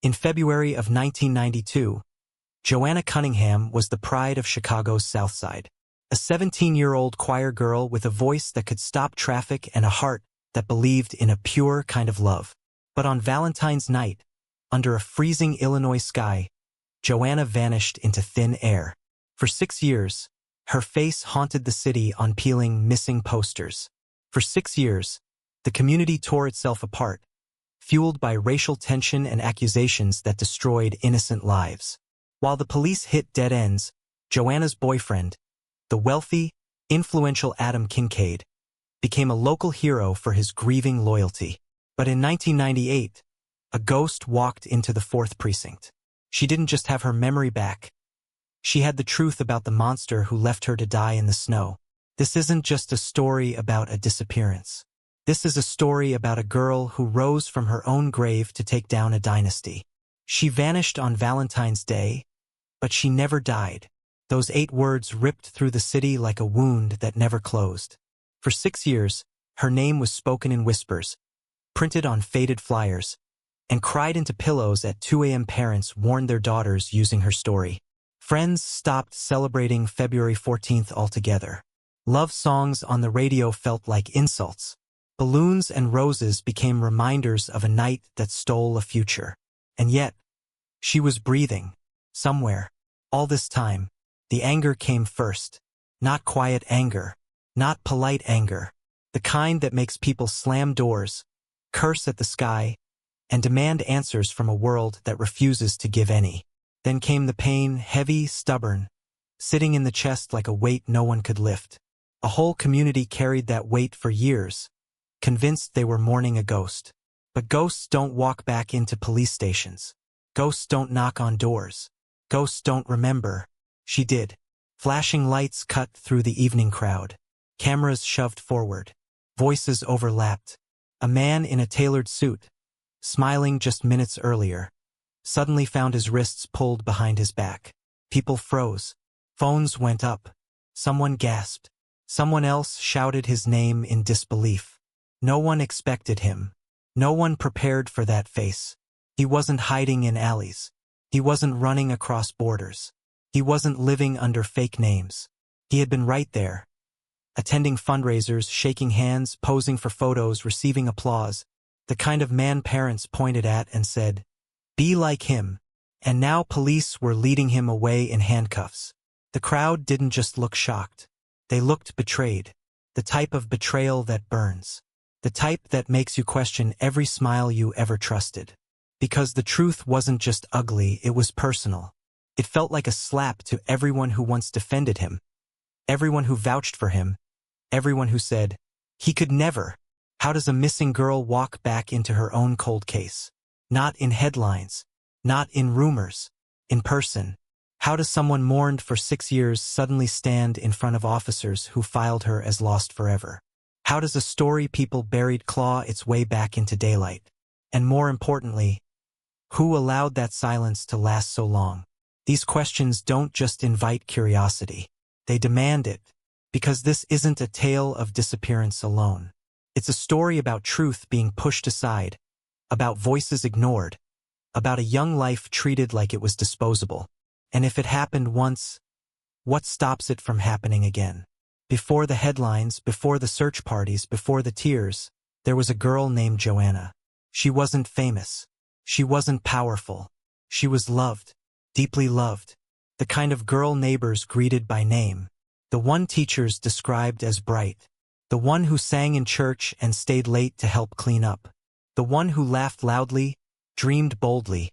In February of 1992, Joanna Cunningham was the pride of Chicago's South Side. A 17-year-old choir girl with a voice that could stop traffic and a heart that believed in a pure kind of love. But on Valentine's night, under a freezing Illinois sky, Joanna vanished into thin air. For 6 years, her face haunted the city on peeling missing posters. For 6 years, the community tore itself apart, fueled by racial tension and accusations that destroyed innocent lives. While the police hit dead ends, Joanna's boyfriend, the wealthy, influential Adam Kincaid, became a local hero for his grieving loyalty. But in 1998, a ghost walked into the 4th precinct. She didn't just have her memory back. She had the truth about the monster who left her to die in the snow. This isn't just a story about a disappearance. This is a story about a girl who rose from her own grave to take down a dynasty. She vanished on Valentine's Day, but she never died. Those 8 words ripped through the city like a wound that never closed. For 6 years, her name was spoken in whispers, printed on faded flyers, and cried into pillows at 2 a.m. Parents warned their daughters using her story. Friends stopped celebrating February 14th altogether. Love songs on the radio felt like insults. Balloons and roses became reminders of a night that stole a future. And yet, she was breathing, somewhere. All this time, the anger came first. Not quiet anger, not polite anger. The kind that makes people slam doors, curse at the sky, and demand answers from a world that refuses to give any. Then came the pain, heavy, stubborn, sitting in the chest like a weight no one could lift. A whole community carried that weight for years, convinced they were mourning a ghost. But ghosts don't walk back into police stations. Ghosts don't knock on doors. Ghosts don't remember. She did. Flashing lights cut through the evening crowd. Cameras shoved forward. Voices overlapped. A man in a tailored suit, smiling just minutes earlier, suddenly found his wrists pulled behind his back. People froze. Phones went up. Someone gasped. Someone else shouted his name in disbelief. No one expected him. No one prepared for that face. He wasn't hiding in alleys. He wasn't running across borders. He wasn't living under fake names. He had been right there, attending fundraisers, shaking hands, posing for photos, receiving applause, the kind of man parents pointed at and said, "Be like him." And now police were leading him away in handcuffs. The crowd didn't just look shocked. They looked betrayed. The type of betrayal that burns. The type that makes you question every smile you ever trusted. Because the truth wasn't just ugly, it was personal. It felt like a slap to everyone who once defended him, everyone who vouched for him, everyone who said, "He could never." How does a missing girl walk back into her own cold case? Not in headlines, not in rumors, in person. How does someone mourned for 6 years suddenly stand in front of officers who filed her as lost forever? How does a story people buried claw its way back into daylight? And more importantly, who allowed that silence to last so long? These questions don't just invite curiosity. They demand it, because this isn't a tale of disappearance alone. It's a story about truth being pushed aside, about voices ignored, about a young life treated like it was disposable. And if it happened once, what stops it from happening again? Before the headlines, before the search parties, before the tears, there was a girl named Joanna. She wasn't famous. She wasn't powerful. She was loved, deeply loved. The kind of girl neighbors greeted by name. The one teachers described as bright. The one who sang in church and stayed late to help clean up. The one who laughed loudly, dreamed boldly,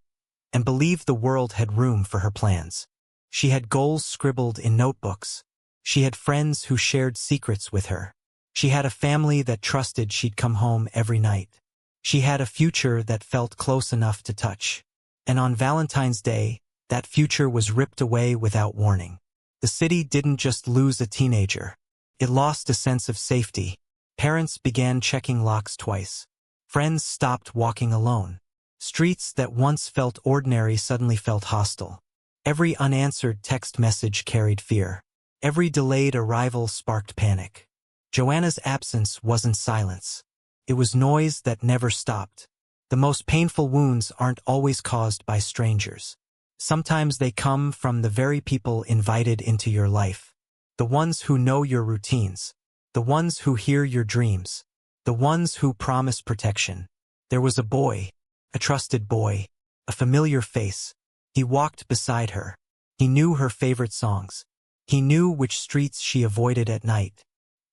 and believed the world had room for her plans. She had goals scribbled in notebooks. She had friends who shared secrets with her. She had a family that trusted she'd come home every night. She had a future that felt close enough to touch. And on Valentine's Day, that future was ripped away without warning. The city didn't just lose a teenager. It lost a sense of safety. Parents began checking locks twice. Friends stopped walking alone. Streets that once felt ordinary suddenly felt hostile. Every unanswered text message carried fear. Every delayed arrival sparked panic. Joanna's absence wasn't silence. It was noise that never stopped. The most painful wounds aren't always caused by strangers. Sometimes they come from the very people invited into your life. The ones who know your routines. The ones who hear your dreams. The ones who promise protection. There was a boy, a trusted boy, a familiar face. He walked beside her. He knew her favorite songs. He knew which streets she avoided at night.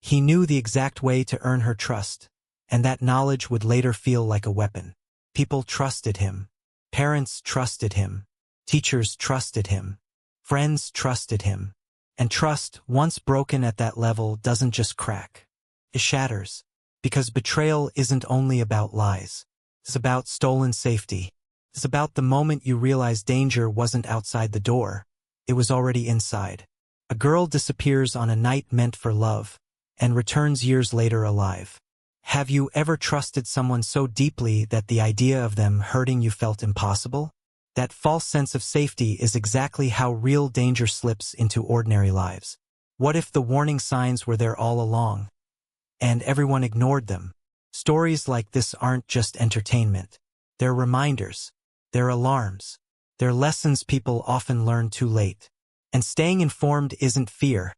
He knew the exact way to earn her trust, and that knowledge would later feel like a weapon. People trusted him. Parents trusted him. Teachers trusted him. Friends trusted him. And trust, once broken at that level, doesn't just crack. It shatters. Because betrayal isn't only about lies. It's about stolen safety. It's about the moment you realize danger wasn't outside the door. It was already inside. A girl disappears on a night meant for love, and returns years later alive. Have you ever trusted someone so deeply that the idea of them hurting you felt impossible? That false sense of safety is exactly how real danger slips into ordinary lives. What if the warning signs were there all along, and everyone ignored them? Stories like this aren't just entertainment. They're reminders. They're alarms. They're lessons people often learn too late. And staying informed isn't fear.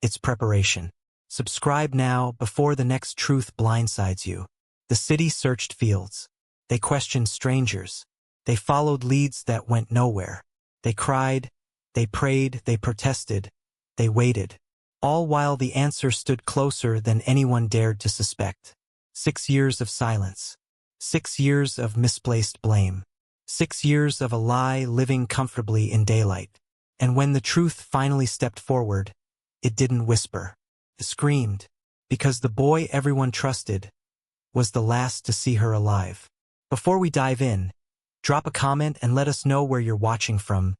It's preparation. Subscribe now before the next truth blindsides you. The city searched fields. They questioned strangers. They followed leads that went nowhere. They cried. They prayed. They protested. They waited. All while the answer stood closer than anyone dared to suspect. 6 years of silence. 6 years of misplaced blame. 6 years of a lie living comfortably in daylight. And when the truth finally stepped forward, it didn't whisper. It screamed, because the boy everyone trusted was the last to see her alive. Before we dive in, drop a comment and let us know where you're watching from.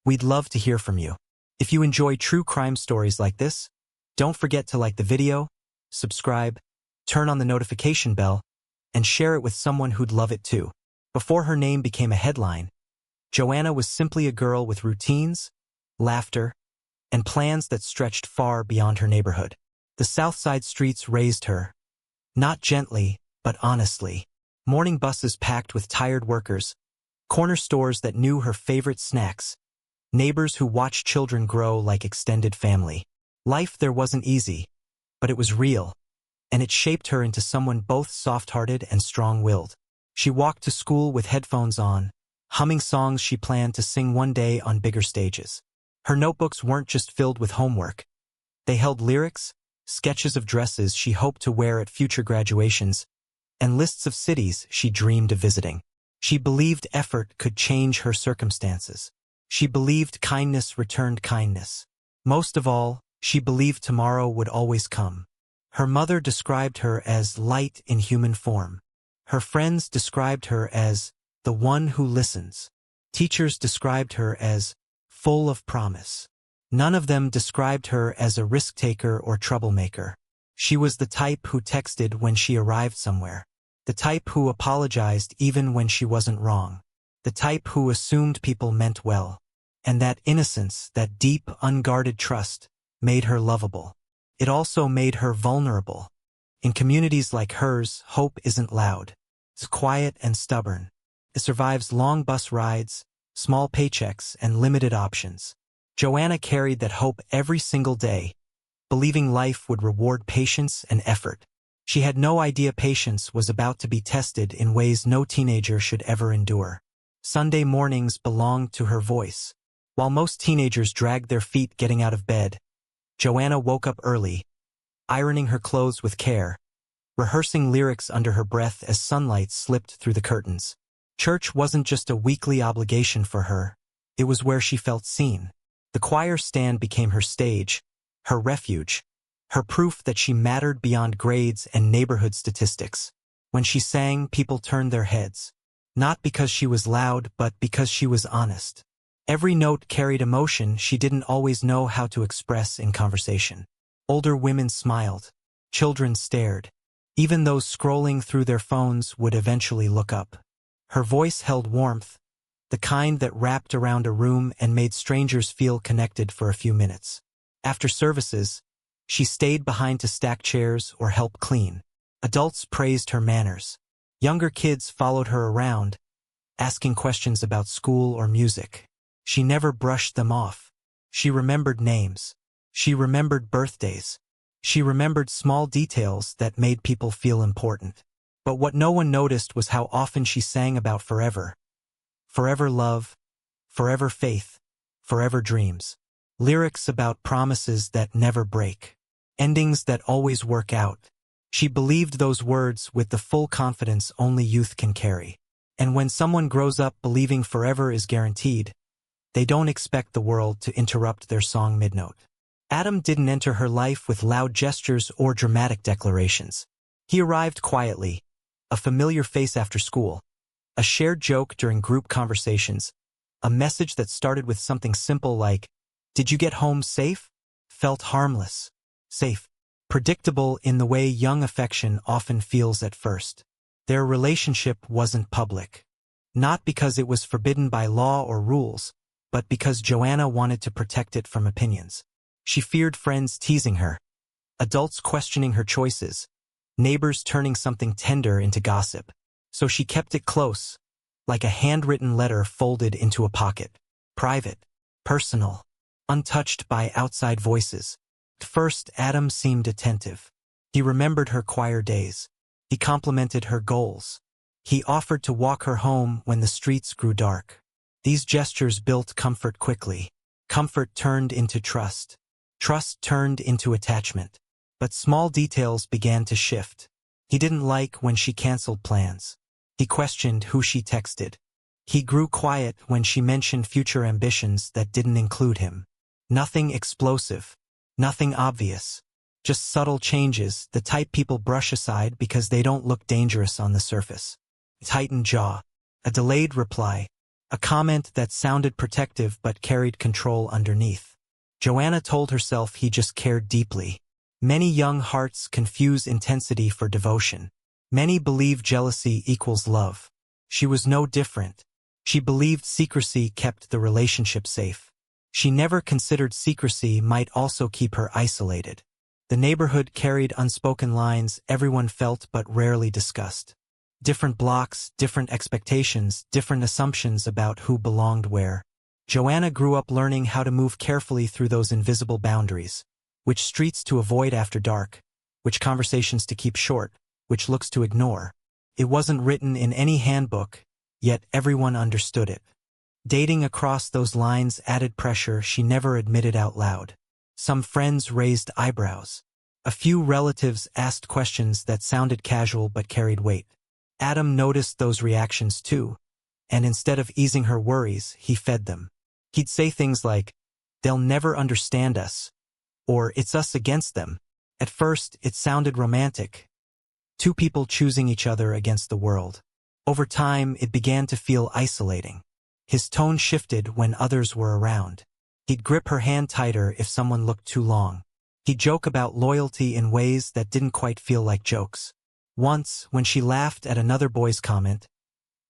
We'd love to hear from you. If you enjoy true crime stories like this, don't forget to like the video, subscribe, turn on the notification bell, and share it with someone who'd love it too. Before her name became a headline, Joanna was simply a girl with routines, laughter, and plans that stretched far beyond her neighborhood. The South Side streets raised her, not gently, but honestly. Morning buses packed with tired workers, corner stores that knew her favorite snacks, neighbors who watched children grow like extended family. Life there wasn't easy, but it was real, and it shaped her into someone both soft-hearted and strong-willed. She walked to school with headphones on, humming songs she planned to sing one day on bigger stages. Her notebooks weren't just filled with homework. They held lyrics, sketches of dresses she hoped to wear at future graduations, and lists of cities she dreamed of visiting. She believed effort could change her circumstances. She believed kindness returned kindness. Most of all, she believed tomorrow would always come. Her mother described her as light in human form. Her friends described her as the one who listens. Teachers described her as full of promise. None of them described her as a risk-taker or troublemaker. She was the type who texted when she arrived somewhere. The type who apologized even when she wasn't wrong. The type who assumed people meant well. And that innocence, that deep, unguarded trust, made her lovable. It also made her vulnerable. In communities like hers, hope isn't loud. It's quiet and stubborn. It survives long bus rides, small paychecks, and limited options. Joanna carried that hope every single day, believing life would reward patience and effort. She had no idea patience was about to be tested in ways no teenager should ever endure. Sunday mornings belonged to her voice. While most teenagers dragged their feet getting out of bed, Joanna woke up early, ironing her clothes with care, rehearsing lyrics under her breath as sunlight slipped through the curtains. Church wasn't just a weekly obligation for her. It was where she felt seen. The choir stand became her stage, her refuge, her proof that she mattered beyond grades and neighborhood statistics. When she sang, people turned their heads. Not because she was loud, but because she was honest. Every note carried emotion she didn't always know how to express in conversation. Older women smiled. Children stared. Even those scrolling through their phones would eventually look up. Her voice held warmth, the kind that wrapped around a room and made strangers feel connected for a few minutes. After services, she stayed behind to stack chairs or help clean. Adults praised her manners. Younger kids followed her around, asking questions about school or music. She never brushed them off. She remembered names. She remembered birthdays. She remembered small details that made people feel important. But what no one noticed was how often she sang about forever. Forever love, forever faith, forever dreams. Lyrics about promises that never break. Endings that always work out. She believed those words with the full confidence only youth can carry. And when someone grows up believing forever is guaranteed, they don't expect the world to interrupt their song mid-note. Adam didn't enter her life with loud gestures or dramatic declarations. He arrived quietly, a familiar face after school, a shared joke during group conversations, a message that started with something simple like, "Did you get home safe?" Felt harmless, safe, predictable in the way young affection often feels at first. Their relationship wasn't public. Not because it was forbidden by law or rules, but because Joanna wanted to protect it from opinions. She feared friends teasing her, adults questioning her choices, neighbors turning something tender into gossip. So she kept it close, like a handwritten letter folded into a pocket. Private, personal, untouched by outside voices. At first, Adam seemed attentive. He remembered her choir days. He complimented her goals. He offered to walk her home when the streets grew dark. These gestures built comfort quickly. Comfort turned into trust. Trust turned into attachment. But small details began to shift. He didn't like when she canceled plans. He questioned who she texted. He grew quiet when she mentioned future ambitions that didn't include him. Nothing explosive. Nothing obvious. Just subtle changes, the type people brush aside because they don't look dangerous on the surface. A tightened jaw. A delayed reply. A comment that sounded protective but carried control underneath. Joanna told herself he just cared deeply. Many young hearts confuse intensity for devotion. Many believe jealousy equals love. She was no different. She believed secrecy kept the relationship safe. She never considered secrecy might also keep her isolated. The neighborhood carried unspoken lines everyone felt but rarely discussed. Different blocks, different expectations, different assumptions about who belonged where. Joanna grew up learning how to move carefully through those invisible boundaries. Which streets to avoid after dark, which conversations to keep short, which looks to ignore. It wasn't written in any handbook, yet everyone understood it. Dating across those lines added pressure she never admitted out loud. Some friends raised eyebrows. A few relatives asked questions that sounded casual but carried weight. Adam noticed those reactions too, and instead of easing her worries, he fed them. He'd say things like, "They'll never understand us," or "It's us against them." At first, it sounded romantic. Two people choosing each other against the world. Over time, it began to feel isolating. His tone shifted when others were around. He'd grip her hand tighter if someone looked too long. He'd joke about loyalty in ways that didn't quite feel like jokes. Once, when she laughed at another boy's comment,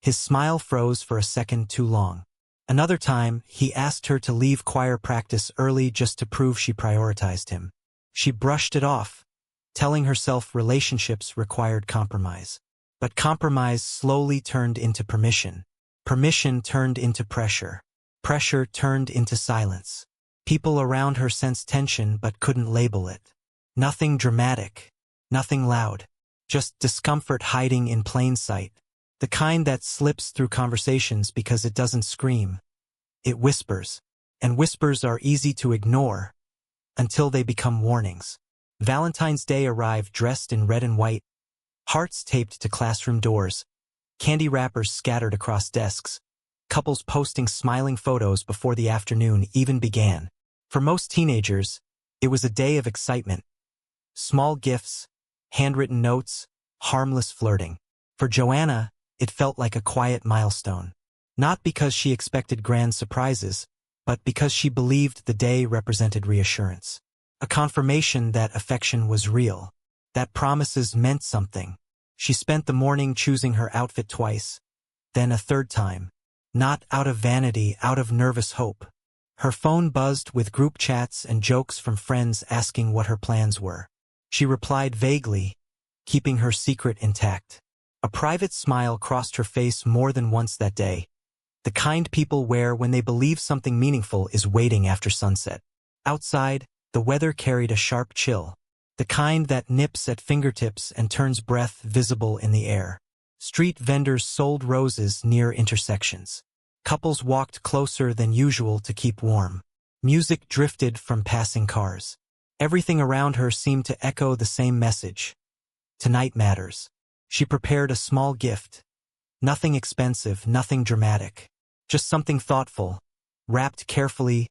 his smile froze for a second too long. Another time, he asked her to leave choir practice early just to prove she prioritized him. She brushed it off, telling herself relationships required compromise. But compromise slowly turned into permission. Permission turned into pressure. Pressure turned into silence. People around her sensed tension but couldn't label it. Nothing dramatic. Nothing loud. Just discomfort hiding in plain sight. The kind that slips through conversations because it doesn't scream. It whispers. And whispers are easy to ignore until they become warnings. Valentine's Day arrived dressed in red and white, hearts taped to classroom doors, candy wrappers scattered across desks, couples posting smiling photos before the afternoon even began. For most teenagers, it was a day of excitement. Small gifts, handwritten notes, harmless flirting. For Joanna, it felt like a quiet milestone. Not because she expected grand surprises, but because she believed the day represented reassurance. A confirmation that affection was real, that promises meant something. She spent the morning choosing her outfit twice, then a third time. Not out of vanity, out of nervous hope. Her phone buzzed with group chats and jokes from friends asking what her plans were. She replied vaguely, keeping her secret intact. A private smile crossed her face more than once that day, the kind people wear when they believe something meaningful is waiting after sunset. Outside, the weather carried a sharp chill, the kind that nips at fingertips and turns breath visible in the air. Street vendors sold roses near intersections. Couples walked closer than usual to keep warm. Music drifted from passing cars. Everything around her seemed to echo the same message. Tonight matters. She prepared a small gift. Nothing expensive, nothing dramatic. Just something thoughtful, wrapped carefully,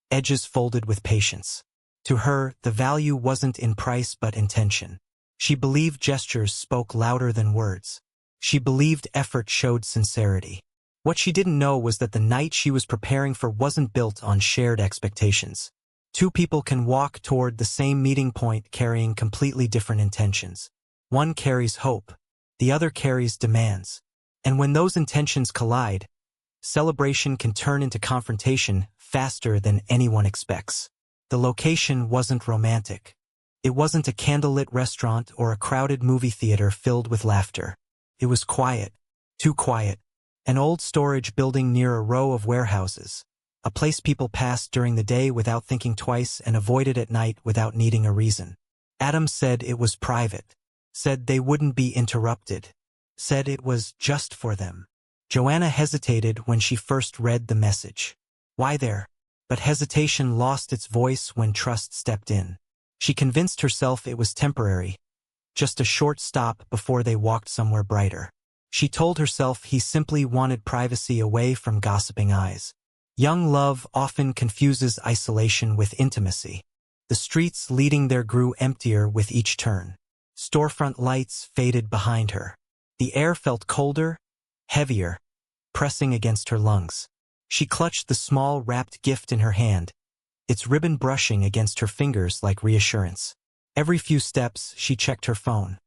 edges folded with patience. To her, the value wasn't in price but intention. She believed gestures spoke louder than words. She believed effort showed sincerity. What she didn't know was that the night she was preparing for wasn't built on shared expectations. Two people can walk toward the same meeting point carrying completely different intentions. One carries hope, the other carries demands. And when those intentions collide, celebration can turn into confrontation faster than anyone expects. The location wasn't romantic. It wasn't a candlelit restaurant or a crowded movie theater filled with laughter. It was quiet, too quiet. An old storage building near a row of warehouses. A place people passed during the day without thinking twice and avoided at night without needing a reason. Adam said it was private. Said they wouldn't be interrupted. Said it was just for them. Joanna hesitated when she first read the message. Why there? But hesitation lost its voice when trust stepped in. She convinced herself it was temporary, just a short stop before they walked somewhere brighter. She told herself he simply wanted privacy away from gossiping eyes. Young love often confuses isolation with intimacy. The streets leading there grew emptier with each turn. Storefront lights faded behind her. The air felt colder, heavier, pressing against her lungs. She clutched the small wrapped gift in her hand, its ribbon brushing against her fingers like reassurance. Every few steps, she checked her phone.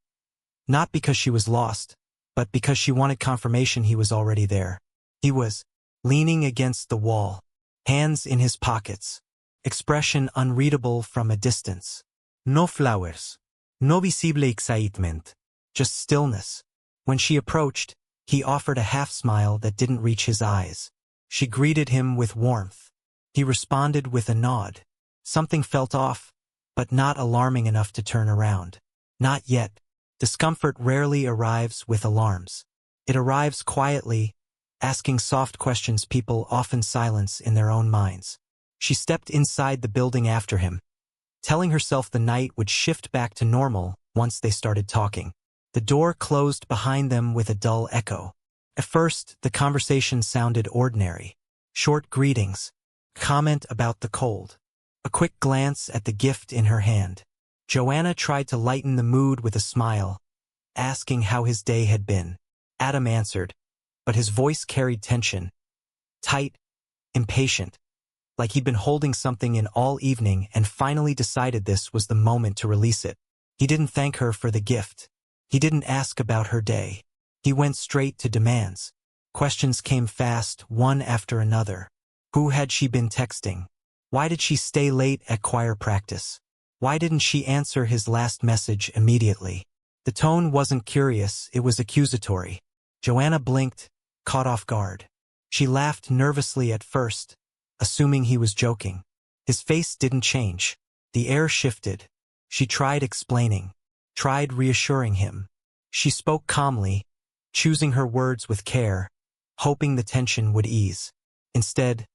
Not because she was lost, but because she wanted confirmation he was already there. He was leaning against the wall, hands in his pockets, expression unreadable from a distance. No flowers, no visible excitement, just stillness. When she approached, he offered a half-smile that didn't reach his eyes. She greeted him with warmth. He responded with a nod. Something felt off, but not alarming enough to turn around. Not yet. Discomfort rarely arrives with alarms. It arrives quietly, asking soft questions people often silence in their own minds. She stepped inside the building after him, telling herself the night would shift back to normal once they started talking. The door closed behind them with a dull echo. At first, the conversation sounded ordinary. Short greetings, comment about the cold, a quick glance at the gift in her hand. Joanna tried to lighten the mood with a smile, asking how his day had been. Adam answered, but his voice carried tension. Tight, impatient, like he'd been holding something in all evening and finally decided this was the moment to release it. He didn't thank her for the gift. He didn't ask about her day. He went straight to demands. Questions came fast, one after another. Who had she been texting? Why did she stay late at choir practice? Why didn't she answer his last message immediately? The tone wasn't curious, it was accusatory. Joanna blinked, caught off guard. She laughed nervously at first, assuming he was joking. His face didn't change. The air shifted. She tried explaining, tried reassuring him. She spoke calmly, choosing her words with care, hoping the tension would ease. Instead,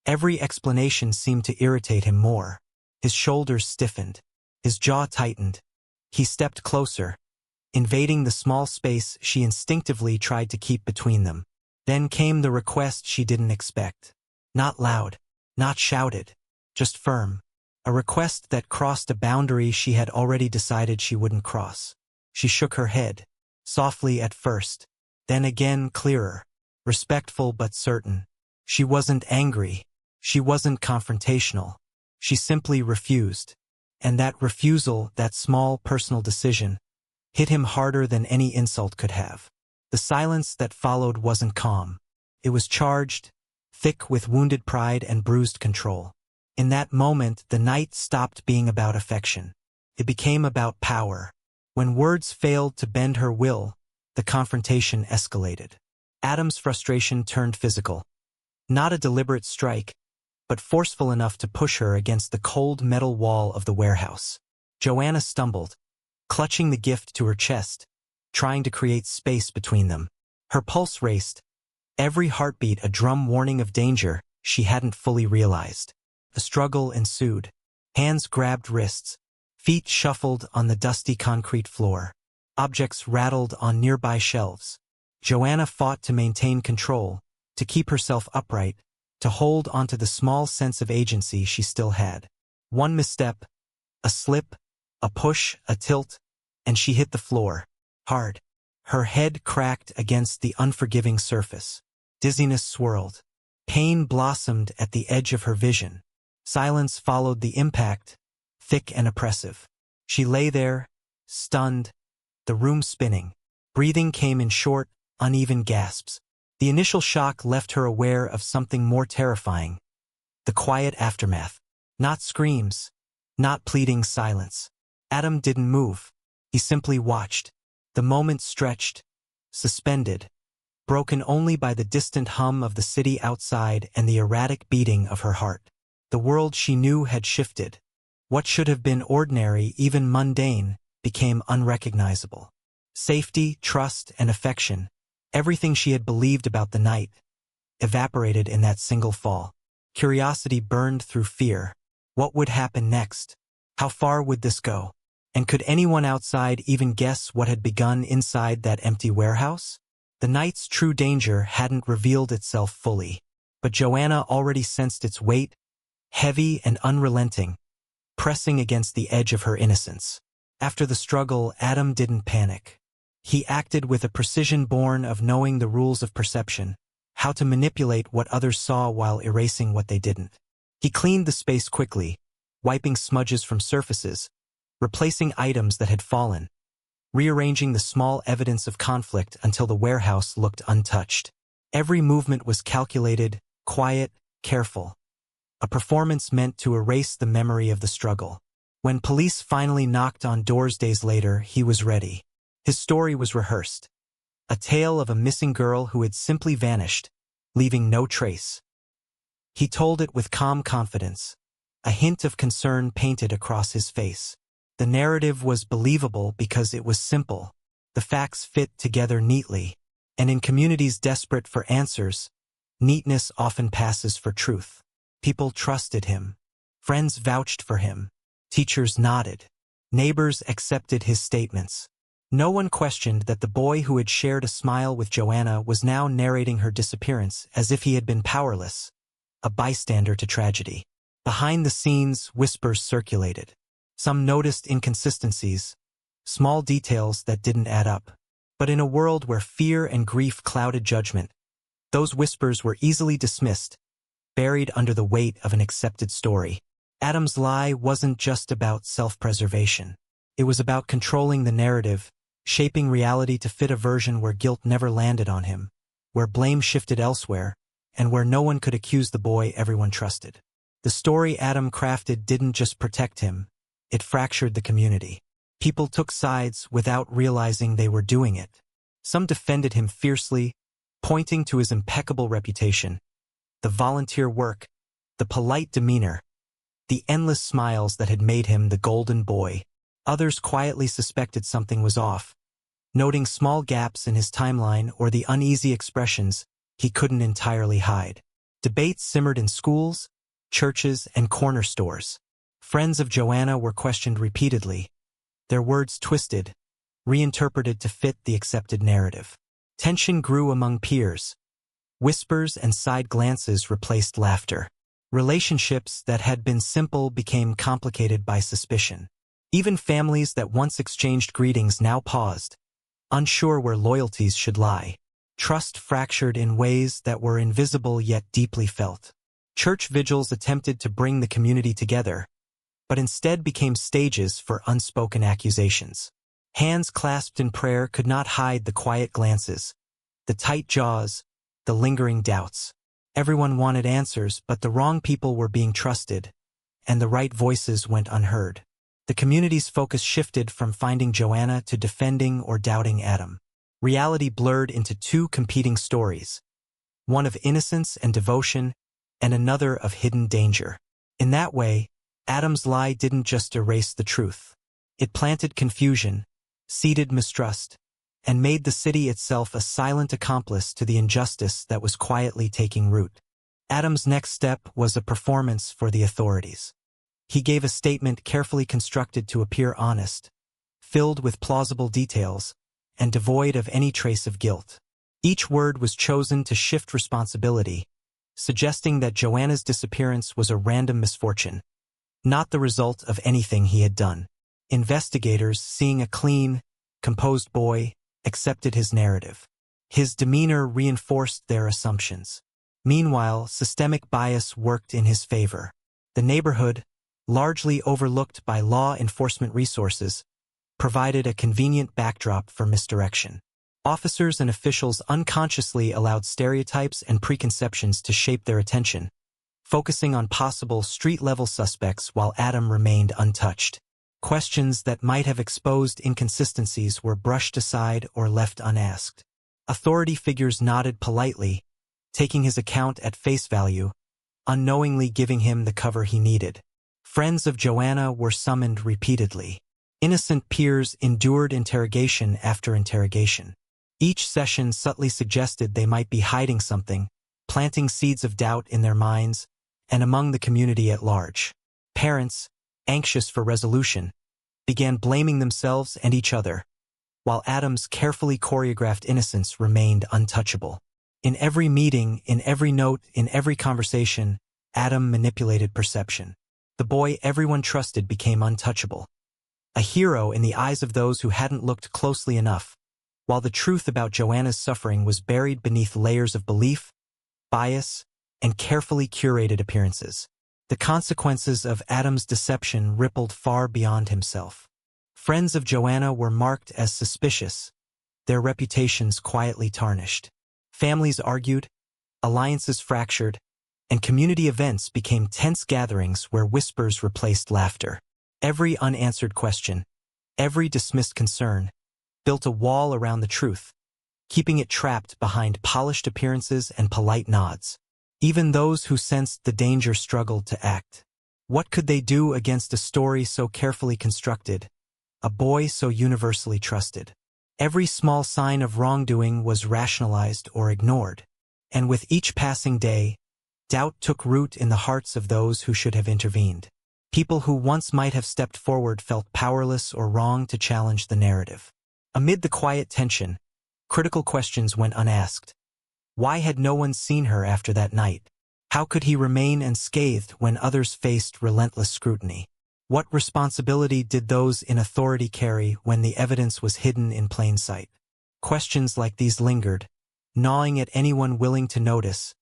every explanation seemed to irritate him more. His shoulders stiffened. His jaw tightened. He stepped closer, invading the small space she instinctively tried to keep between them. Then came the request she didn't expect. Not loud, not shouted, just firm. A request that crossed a boundary she had already decided she wouldn't cross. She shook her head, softly at first, then again clearer, respectful but certain. She wasn't angry. She wasn't confrontational. She simply refused. And that refusal, that small personal decision, hit him harder than any insult could have. The silence that followed wasn't calm. It was charged, thick with wounded pride and bruised control. In that moment, the night stopped being about affection. It became about power. When words failed to bend her will, the confrontation escalated. Adam's frustration turned physical. Not a deliberate strike, but forceful enough to push her against the cold metal wall of the warehouse. Joanna stumbled, clutching the gift to her chest, trying to create space between them. Her pulse raced, every heartbeat a drum warning of danger she hadn't fully realized. The struggle ensued. Hands grabbed wrists, feet shuffled on the dusty concrete floor. Objects rattled on nearby shelves. Joanna fought to maintain control, to keep herself upright, to hold onto the small sense of agency she still had. One misstep, a slip, a push, a tilt, and she hit the floor, hard. Her head cracked against the unforgiving surface. Dizziness swirled. Pain blossomed at the edge of her vision. Silence followed the impact, thick and oppressive. She lay there, stunned, the room spinning. Breathing came in short, uneven gasps. The initial shock left her aware of something more terrifying. The quiet aftermath. Not screams, not pleading silence. Adam didn't move. He simply watched. The moment stretched, suspended, broken only by the distant hum of the city outside and the erratic beating of her heart. The world she knew had shifted. What should have been ordinary, even mundane, became unrecognizable. Safety, trust, and affection, everything she had believed about the night, evaporated in that single fall. Curiosity burned through fear. What would happen next? How far would this go? And could anyone outside even guess what had begun inside that empty warehouse? The night's true danger hadn't revealed itself fully, but Joanna already sensed its weight, heavy and unrelenting, pressing against the edge of her innocence. After the struggle, Adam didn't panic. He acted with a precision born of knowing the rules of perception, how to manipulate what others saw while erasing what they didn't. He cleaned the space quickly, wiping smudges from surfaces, replacing items that had fallen, rearranging the small evidence of conflict until the warehouse looked untouched. Every movement was calculated, quiet, careful. A performance meant to erase the memory of the struggle. When police finally knocked on doors days later, he was ready. His story was rehearsed. A tale of a missing girl who had simply vanished, leaving no trace. He told it with calm confidence, a hint of concern painted across his face. The narrative was believable because it was simple. The facts fit together neatly. And in communities desperate for answers, neatness often passes for truth. People trusted him. Friends vouched for him. Teachers nodded. Neighbors accepted his statements. No one questioned that the boy who had shared a smile with Joanna was now narrating her disappearance as if he had been powerless, a bystander to tragedy. Behind the scenes, whispers circulated. Some noticed inconsistencies, small details that didn't add up. But in a world where fear and grief clouded judgment, those whispers were easily dismissed, buried under the weight of an accepted story. Adam's lie wasn't just about self-preservation. It was about controlling the narrative, shaping reality to fit a version where guilt never landed on him, where blame shifted elsewhere, and where no one could accuse the boy everyone trusted. The story Adam crafted didn't just protect him, it fractured the community. People took sides without realizing they were doing it. Some defended him fiercely, pointing to his impeccable reputation, the volunteer work, the polite demeanor, the endless smiles that had made him the golden boy. Others quietly suspected something was off, noting small gaps in his timeline or the uneasy expressions he couldn't entirely hide. Debates simmered in schools, churches, and corner stores. Friends of Joanna were questioned repeatedly, their words twisted, reinterpreted to fit the accepted narrative. Tension grew among peers. Whispers and side glances replaced laughter. Relationships that had been simple became complicated by suspicion. Even families that once exchanged greetings now paused, unsure where loyalties should lie. Trust fractured in ways that were invisible yet deeply felt. Church vigils attempted to bring the community together, but instead became stages for unspoken accusations. Hands clasped in prayer could not hide the quiet glances, the tight jaws, the lingering doubts. Everyone wanted answers, but the wrong people were being trusted, and the right voices went unheard. The community's focus shifted from finding Joanna to defending or doubting Adam. Reality blurred into two competing stories, one of innocence and devotion, and another of hidden danger. In that way, Adam's lie didn't just erase the truth. It planted confusion, seeded mistrust, and made the city itself a silent accomplice to the injustice that was quietly taking root. Adam's next step was a performance for the authorities. He gave a statement carefully constructed to appear honest, filled with plausible details, and devoid of any trace of guilt. Each word was chosen to shift responsibility, suggesting that Joanna's disappearance was a random misfortune, not the result of anything he had done. Investigators, seeing a clean, composed boy, accepted his narrative. His demeanor reinforced their assumptions. Meanwhile, systemic bias worked in his favor. The neighborhood, largely overlooked by law enforcement resources, provided a convenient backdrop for misdirection. Officers and officials unconsciously allowed stereotypes and preconceptions to shape their attention, focusing on possible street-level suspects while Adam remained untouched. Questions that might have exposed inconsistencies were brushed aside or left unasked. Authority figures nodded politely, taking his account at face value, unknowingly giving him the cover he needed. Friends of Joanna were summoned repeatedly. Innocent peers endured interrogation after interrogation. Each session subtly suggested they might be hiding something, planting seeds of doubt in their minds and among the community at large. Parents, anxious for resolution, began blaming themselves and each other, while Adam's carefully choreographed innocence remained untouchable. In every meeting, in every note, in every conversation, Adam manipulated perception. The boy everyone trusted became untouchable, a hero in the eyes of those who hadn't looked closely enough, while the truth about Joanna's suffering was buried beneath layers of belief, bias, and carefully curated appearances. The consequences of Adam's deception rippled far beyond himself. Friends of Joanna were marked as suspicious, their reputations quietly tarnished. Families argued, alliances fractured, and community events became tense gatherings where whispers replaced laughter. Every unanswered question, every dismissed concern, built a wall around the truth, keeping it trapped behind polished appearances and polite nods. Even those who sensed the danger struggled to act. What could they do against a story so carefully constructed, a boy so universally trusted? Every small sign of wrongdoing was rationalized or ignored, and with each passing day, doubt took root in the hearts of those who should have intervened. People who once might have stepped forward felt powerless or wrong to challenge the narrative. Amid the quiet tension, critical questions went unasked. Why had no one seen her after that night? How could he remain unscathed when others faced relentless scrutiny? What responsibility did those in authority carry when the evidence was hidden in plain sight? Questions like these lingered, gnawing at anyone willing to notice,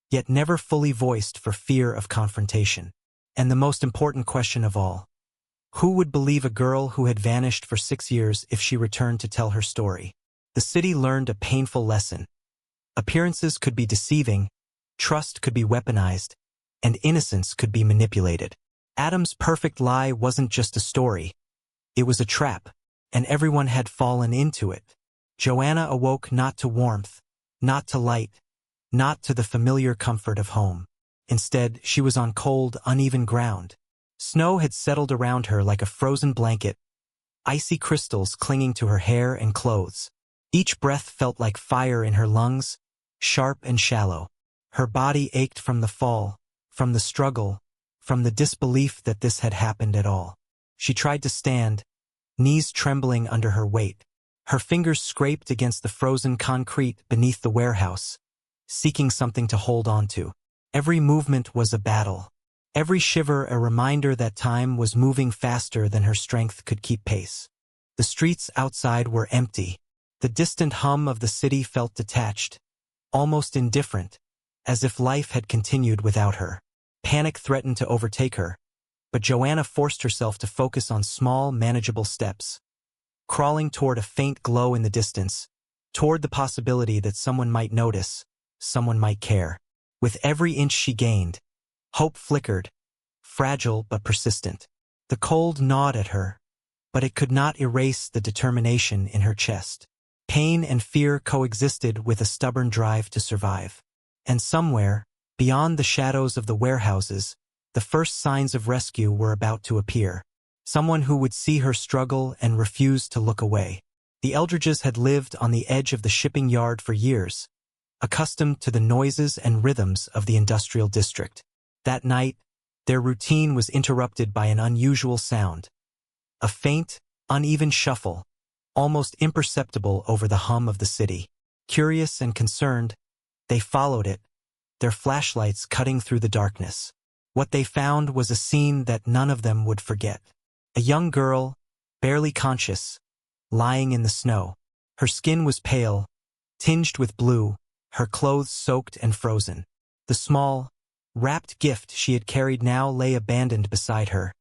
yet never fully voiced for fear of confrontation. And the most important question of all, who would believe a girl who had vanished for 6 years if she returned to tell her story? The city learned a painful lesson. Appearances could be deceiving, trust could be weaponized, and innocence could be manipulated. Adam's perfect lie wasn't just a story. It was a trap, and everyone had fallen into it. Joanna awoke not to warmth, not to light, not to the familiar comfort of home. Instead, she was on cold, uneven ground. Snow had settled around her like a frozen blanket, icy crystals clinging to her hair and clothes. Each breath felt like fire in her lungs, sharp and shallow. Her body ached from the fall, from the struggle, from the disbelief that this had happened at all. She tried to stand, knees trembling under her weight. Her fingers scraped against the frozen concrete beneath the warehouse, seeking something to hold on to. Every movement was a battle. Every shiver a reminder that time was moving faster than her strength could keep pace. The streets outside were empty. The distant hum of the city felt detached, almost indifferent, as if life had continued without her. Panic threatened to overtake her, but Joanna forced herself to focus on small, manageable steps. Crawling toward a faint glow in the distance, toward the possibility that someone might notice, someone might care. With every inch she gained, hope flickered, fragile but persistent. The cold gnawed at her, but it could not erase the determination in her chest. Pain and fear coexisted with a stubborn drive to survive. And somewhere, beyond the shadows of the warehouses, the first signs of rescue were about to appear. Someone who would see her struggle and refuse to look away. The Eldridges had lived on the edge of the shipping yard for years, accustomed to the noises and rhythms of the industrial district. That night, their routine was interrupted by an unusual sound. A faint, uneven shuffle, almost imperceptible over the hum of the city. Curious and concerned, they followed it, their flashlights cutting through the darkness. What they found was a scene that none of them would forget. A young girl, barely conscious, lying in the snow. Her skin was pale, tinged with blue, her clothes soaked and frozen. The small, wrapped gift she had carried now lay abandoned beside her,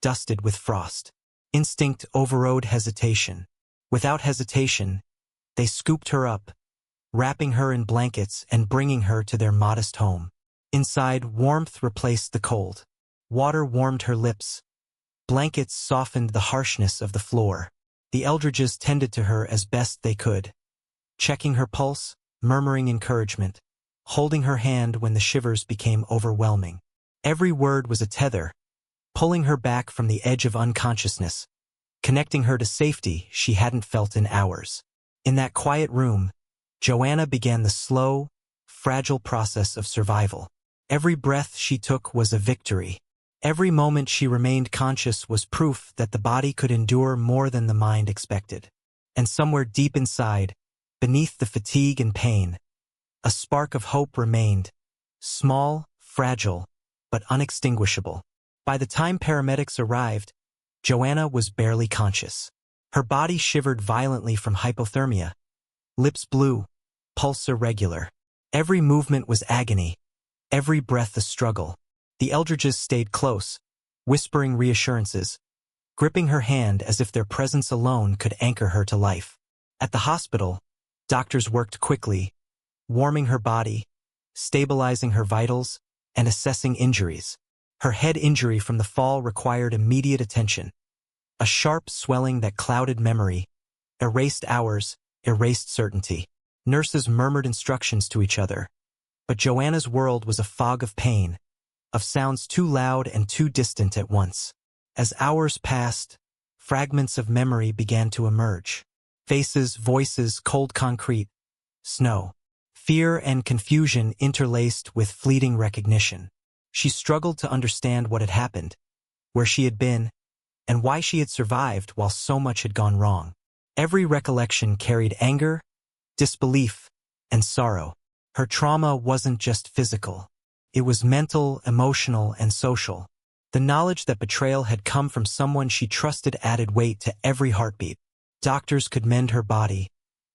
dusted with frost. Instinct overrode hesitation. Without hesitation, they scooped her up, wrapping her in blankets and bringing her to their modest home. Inside, warmth replaced the cold. Water warmed her lips. Blankets softened the harshness of the floor. The Eldridges tended to her as best they could, checking her pulse, murmuring encouragement, holding her hand when the shivers became overwhelming. Every word was a tether, pulling her back from the edge of unconsciousness, connecting her to safety she hadn't felt in hours. In that quiet room, Joanna began the slow, fragile process of survival. Every breath she took was a victory. Every moment she remained conscious was proof that the body could endure more than the mind expected. And somewhere deep inside, beneath the fatigue and pain, a spark of hope remained, small, fragile, but unextinguishable. By the time paramedics arrived, Joanna was barely conscious. Her body shivered violently from hypothermia, lips blue, pulse irregular. Every movement was agony, every breath a struggle. The Eldridges stayed close, whispering reassurances, gripping her hand as if their presence alone could anchor her to life. At the hospital, doctors worked quickly, warming her body, stabilizing her vitals, and assessing injuries. Her head injury from the fall required immediate attention. A sharp swelling that clouded memory, erased hours, erased certainty. Nurses murmured instructions to each other, but Joanna's world was a fog of pain, of sounds too loud and too distant at once. As hours passed, fragments of memory began to emerge. Faces, voices, cold concrete, snow. Fear and confusion interlaced with fleeting recognition. She struggled to understand what had happened, where she had been, and why she had survived while so much had gone wrong. Every recollection carried anger, disbelief, and sorrow. Her trauma wasn't just physical. It was mental, emotional, and social. The knowledge that betrayal had come from someone she trusted added weight to every heartbeat. Doctors could mend her body,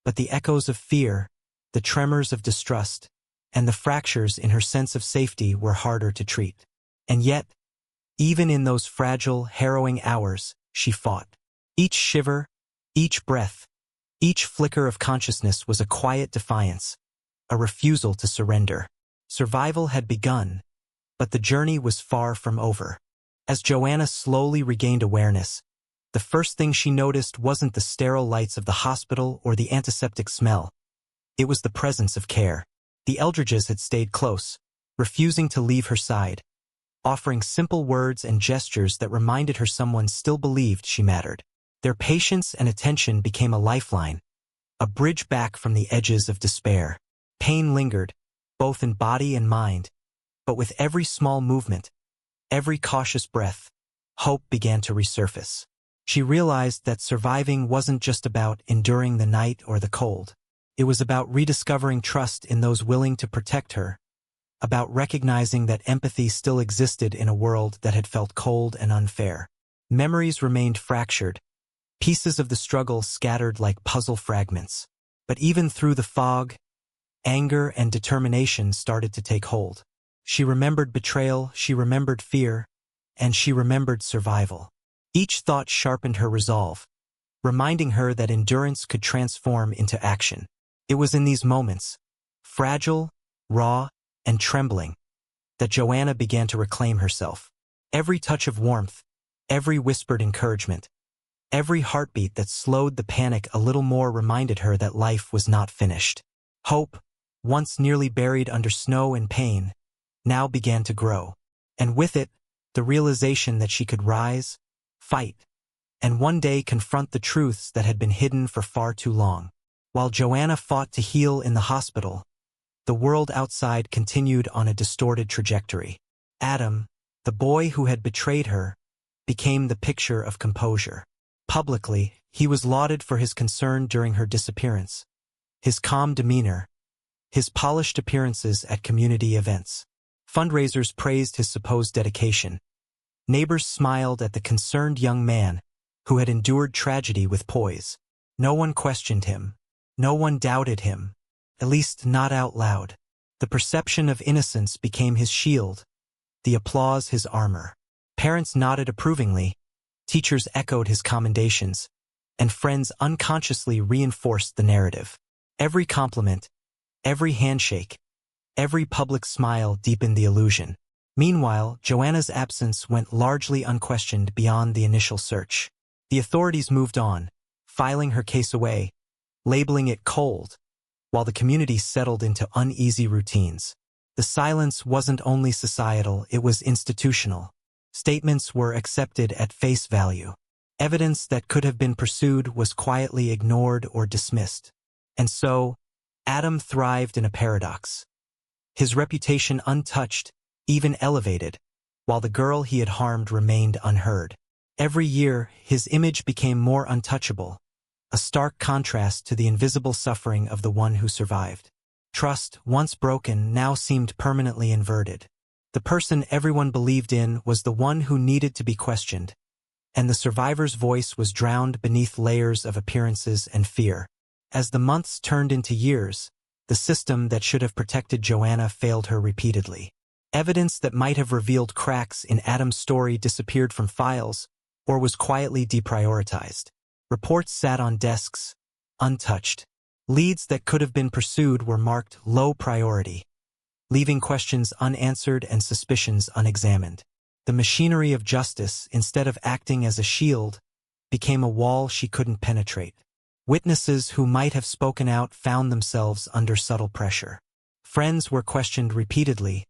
but the echoes of fear, the tremors of distrust, and the fractures in her sense of safety were harder to treat. And yet, even in those fragile, harrowing hours, she fought. Each shiver, each breath, each flicker of consciousness was a quiet defiance, a refusal to surrender. Survival had begun, but the journey was far from over. As Joanna slowly regained awareness, the first thing she noticed wasn't the sterile lights of the hospital or the antiseptic smell. It was the presence of care. The Eldridges had stayed close, refusing to leave her side, offering simple words and gestures that reminded her someone still believed she mattered. Their patience and attention became a lifeline, a bridge back from the edges of despair. Pain lingered, both in body and mind, but with every small movement, every cautious breath, hope began to resurface. She realized that surviving wasn't just about enduring the night or the cold. It was about rediscovering trust in those willing to protect her, about recognizing that empathy still existed in a world that had felt cold and unfair. Memories remained fractured, pieces of the struggle scattered like puzzle fragments. But even through the fog, anger and determination started to take hold. She remembered betrayal, she remembered fear, and she remembered survival. Each thought sharpened her resolve, reminding her that endurance could transform into action. It was in these moments, fragile, raw, and trembling, that Joanna began to reclaim herself. Every touch of warmth, every whispered encouragement, Every heartbeat that slowed the panic a little more reminded her that life was not finished. Hope, once nearly buried under snow and pain, now began to grow. And with it, the realization that she could rise, fight, and one day confront the truths that had been hidden for far too long. While Joanna fought to heal in the hospital, the world outside continued on a distorted trajectory. Adam, the boy who had betrayed her, became the picture of composure. Publicly, he was lauded for his concern during her disappearance, his calm demeanor, his polished appearances at community events. Fundraisers praised his supposed dedication. Neighbors smiled at the concerned young man who had endured tragedy with poise. No one questioned him. No one doubted him, at least not out loud. The perception of innocence became his shield, the applause his armor. Parents nodded approvingly, teachers echoed his commendations, and friends unconsciously reinforced the narrative. Every compliment, every handshake, every public smile deepened the illusion. Meanwhile, Joanna's absence went largely unquestioned beyond the initial search. The authorities moved on, filing her case away, labeling it cold, while the community settled into uneasy routines. The silence wasn't only societal, it was institutional. Statements were accepted at face value. Evidence that could have been pursued was quietly ignored or dismissed. And so, Adam thrived in a paradox. His reputation untouched, even elevated, while the girl he had harmed remained unheard. Every year, his image became more untouchable, a stark contrast to the invisible suffering of the one who survived. Trust, once broken, now seemed permanently inverted. The person everyone believed in was the one who needed to be questioned, and the survivor's voice was drowned beneath layers of appearances and fear. As the months turned into years, the system that should have protected Joanna failed her repeatedly. Evidence that might have revealed cracks in Adam's story disappeared from files or was quietly deprioritized. Reports sat on desks, untouched. Leads that could have been pursued were marked low priority, leaving questions unanswered and suspicions unexamined. The machinery of justice, instead of acting as a shield, became a wall she couldn't penetrate. Witnesses who might have spoken out found themselves under subtle pressure. Friends were questioned repeatedly,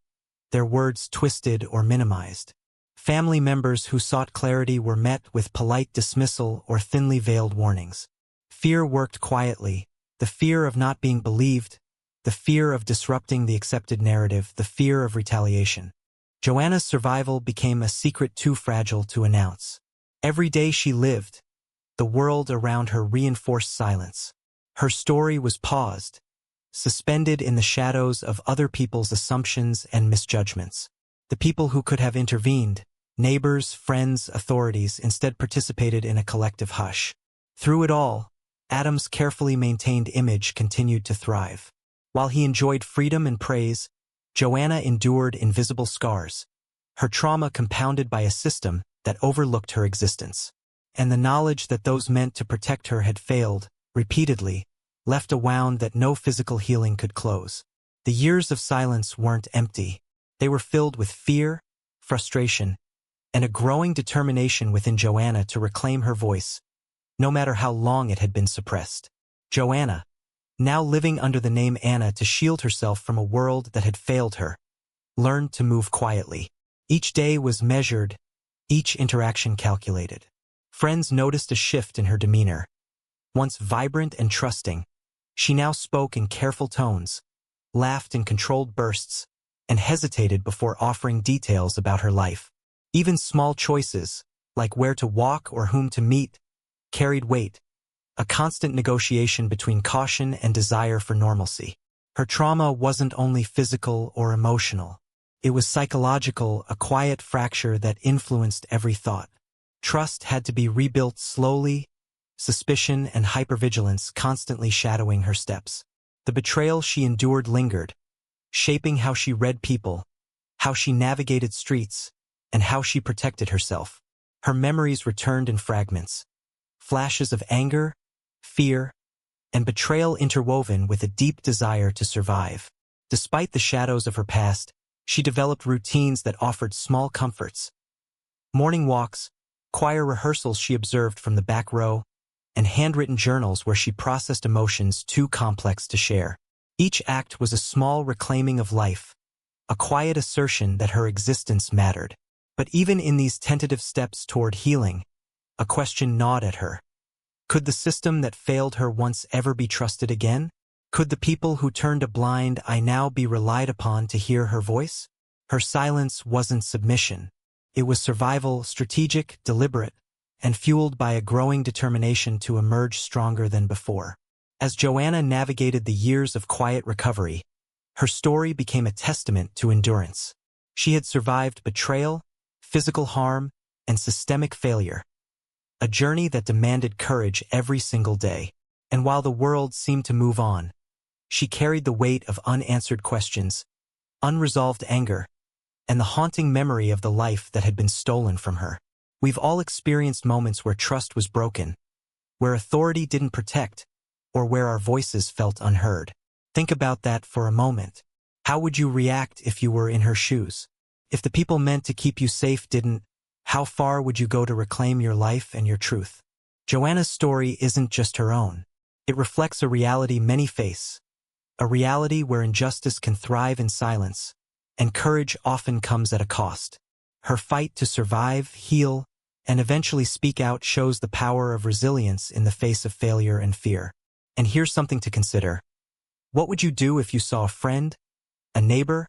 their words twisted or minimized. Family members who sought clarity were met with polite dismissal or thinly veiled warnings. Fear worked quietly, the fear of not being believed, the fear of disrupting the accepted narrative, the fear of retaliation. Joanna's survival became a secret too fragile to announce. Every day she lived, the world around her reinforced silence. Her story was paused, suspended in the shadows of other people's assumptions and misjudgments. The people who could have intervened, neighbors, friends, authorities, instead participated in a collective hush. Through it all, Adam's carefully maintained image continued to thrive. While he enjoyed freedom and praise, Joanna endured invisible scars, her trauma compounded by a system that overlooked her existence. And the knowledge that those meant to protect her had failed, repeatedly, left a wound that no physical healing could close. The years of silence weren't empty. They were filled with fear, frustration, and a growing determination within Joanna to reclaim her voice, no matter how long it had been suppressed. Joanna, now living under the name Anna to shield herself from a world that had failed her, learned to move quietly. Each day was measured, each interaction calculated. Friends noticed a shift in her demeanor. Once vibrant and trusting, she now spoke in careful tones, laughed in controlled bursts, and hesitated before offering details about her life. Even small choices, like where to walk or whom to meet, carried weight, a constant negotiation between caution and desire for normalcy. Her trauma wasn't only physical or emotional. It was psychological, a quiet fracture that influenced every thought. Trust had to be rebuilt slowly, suspicion and hypervigilance constantly shadowing her steps. The betrayal she endured lingered, shaping how she read people, how she navigated streets, and how she protected herself. Her memories returned in fragments, flashes of anger, fear, and betrayal interwoven with a deep desire to survive. Despite the shadows of her past, she developed routines that offered small comforts. Morning walks, choir rehearsals she observed from the back row, and handwritten journals where she processed emotions too complex to share. Each act was a small reclaiming of life, a quiet assertion that her existence mattered. But even in these tentative steps toward healing, a question gnawed at her. Could the system that failed her once ever be trusted again? Could the people who turned a blind eye now be relied upon to hear her voice? Her silence wasn't submission. It was survival, strategic, deliberate, and fueled by a growing determination to emerge stronger than before. As Joanna navigated the years of quiet recovery, her story became a testament to endurance. She had survived betrayal, physical harm, and systemic failure, a journey that demanded courage every single day. And while the world seemed to move on, she carried the weight of unanswered questions, unresolved anger, and the haunting memory of the life that had been stolen from her. We've all experienced moments where trust was broken, where authority didn't protect, or where our voices felt unheard. Think about that for a moment. How would you react if you were in her shoes? If the people meant to keep you safe didn't, how far would you go to reclaim your life and your truth? Joanna's story isn't just her own. It reflects a reality many face, a reality where injustice can thrive in silence, and courage often comes at a cost. Her fight to survive, heal, and eventually speak out shows the power of resilience in the face of failure and fear. And here's something to consider. What would you do if you saw a friend, a neighbor,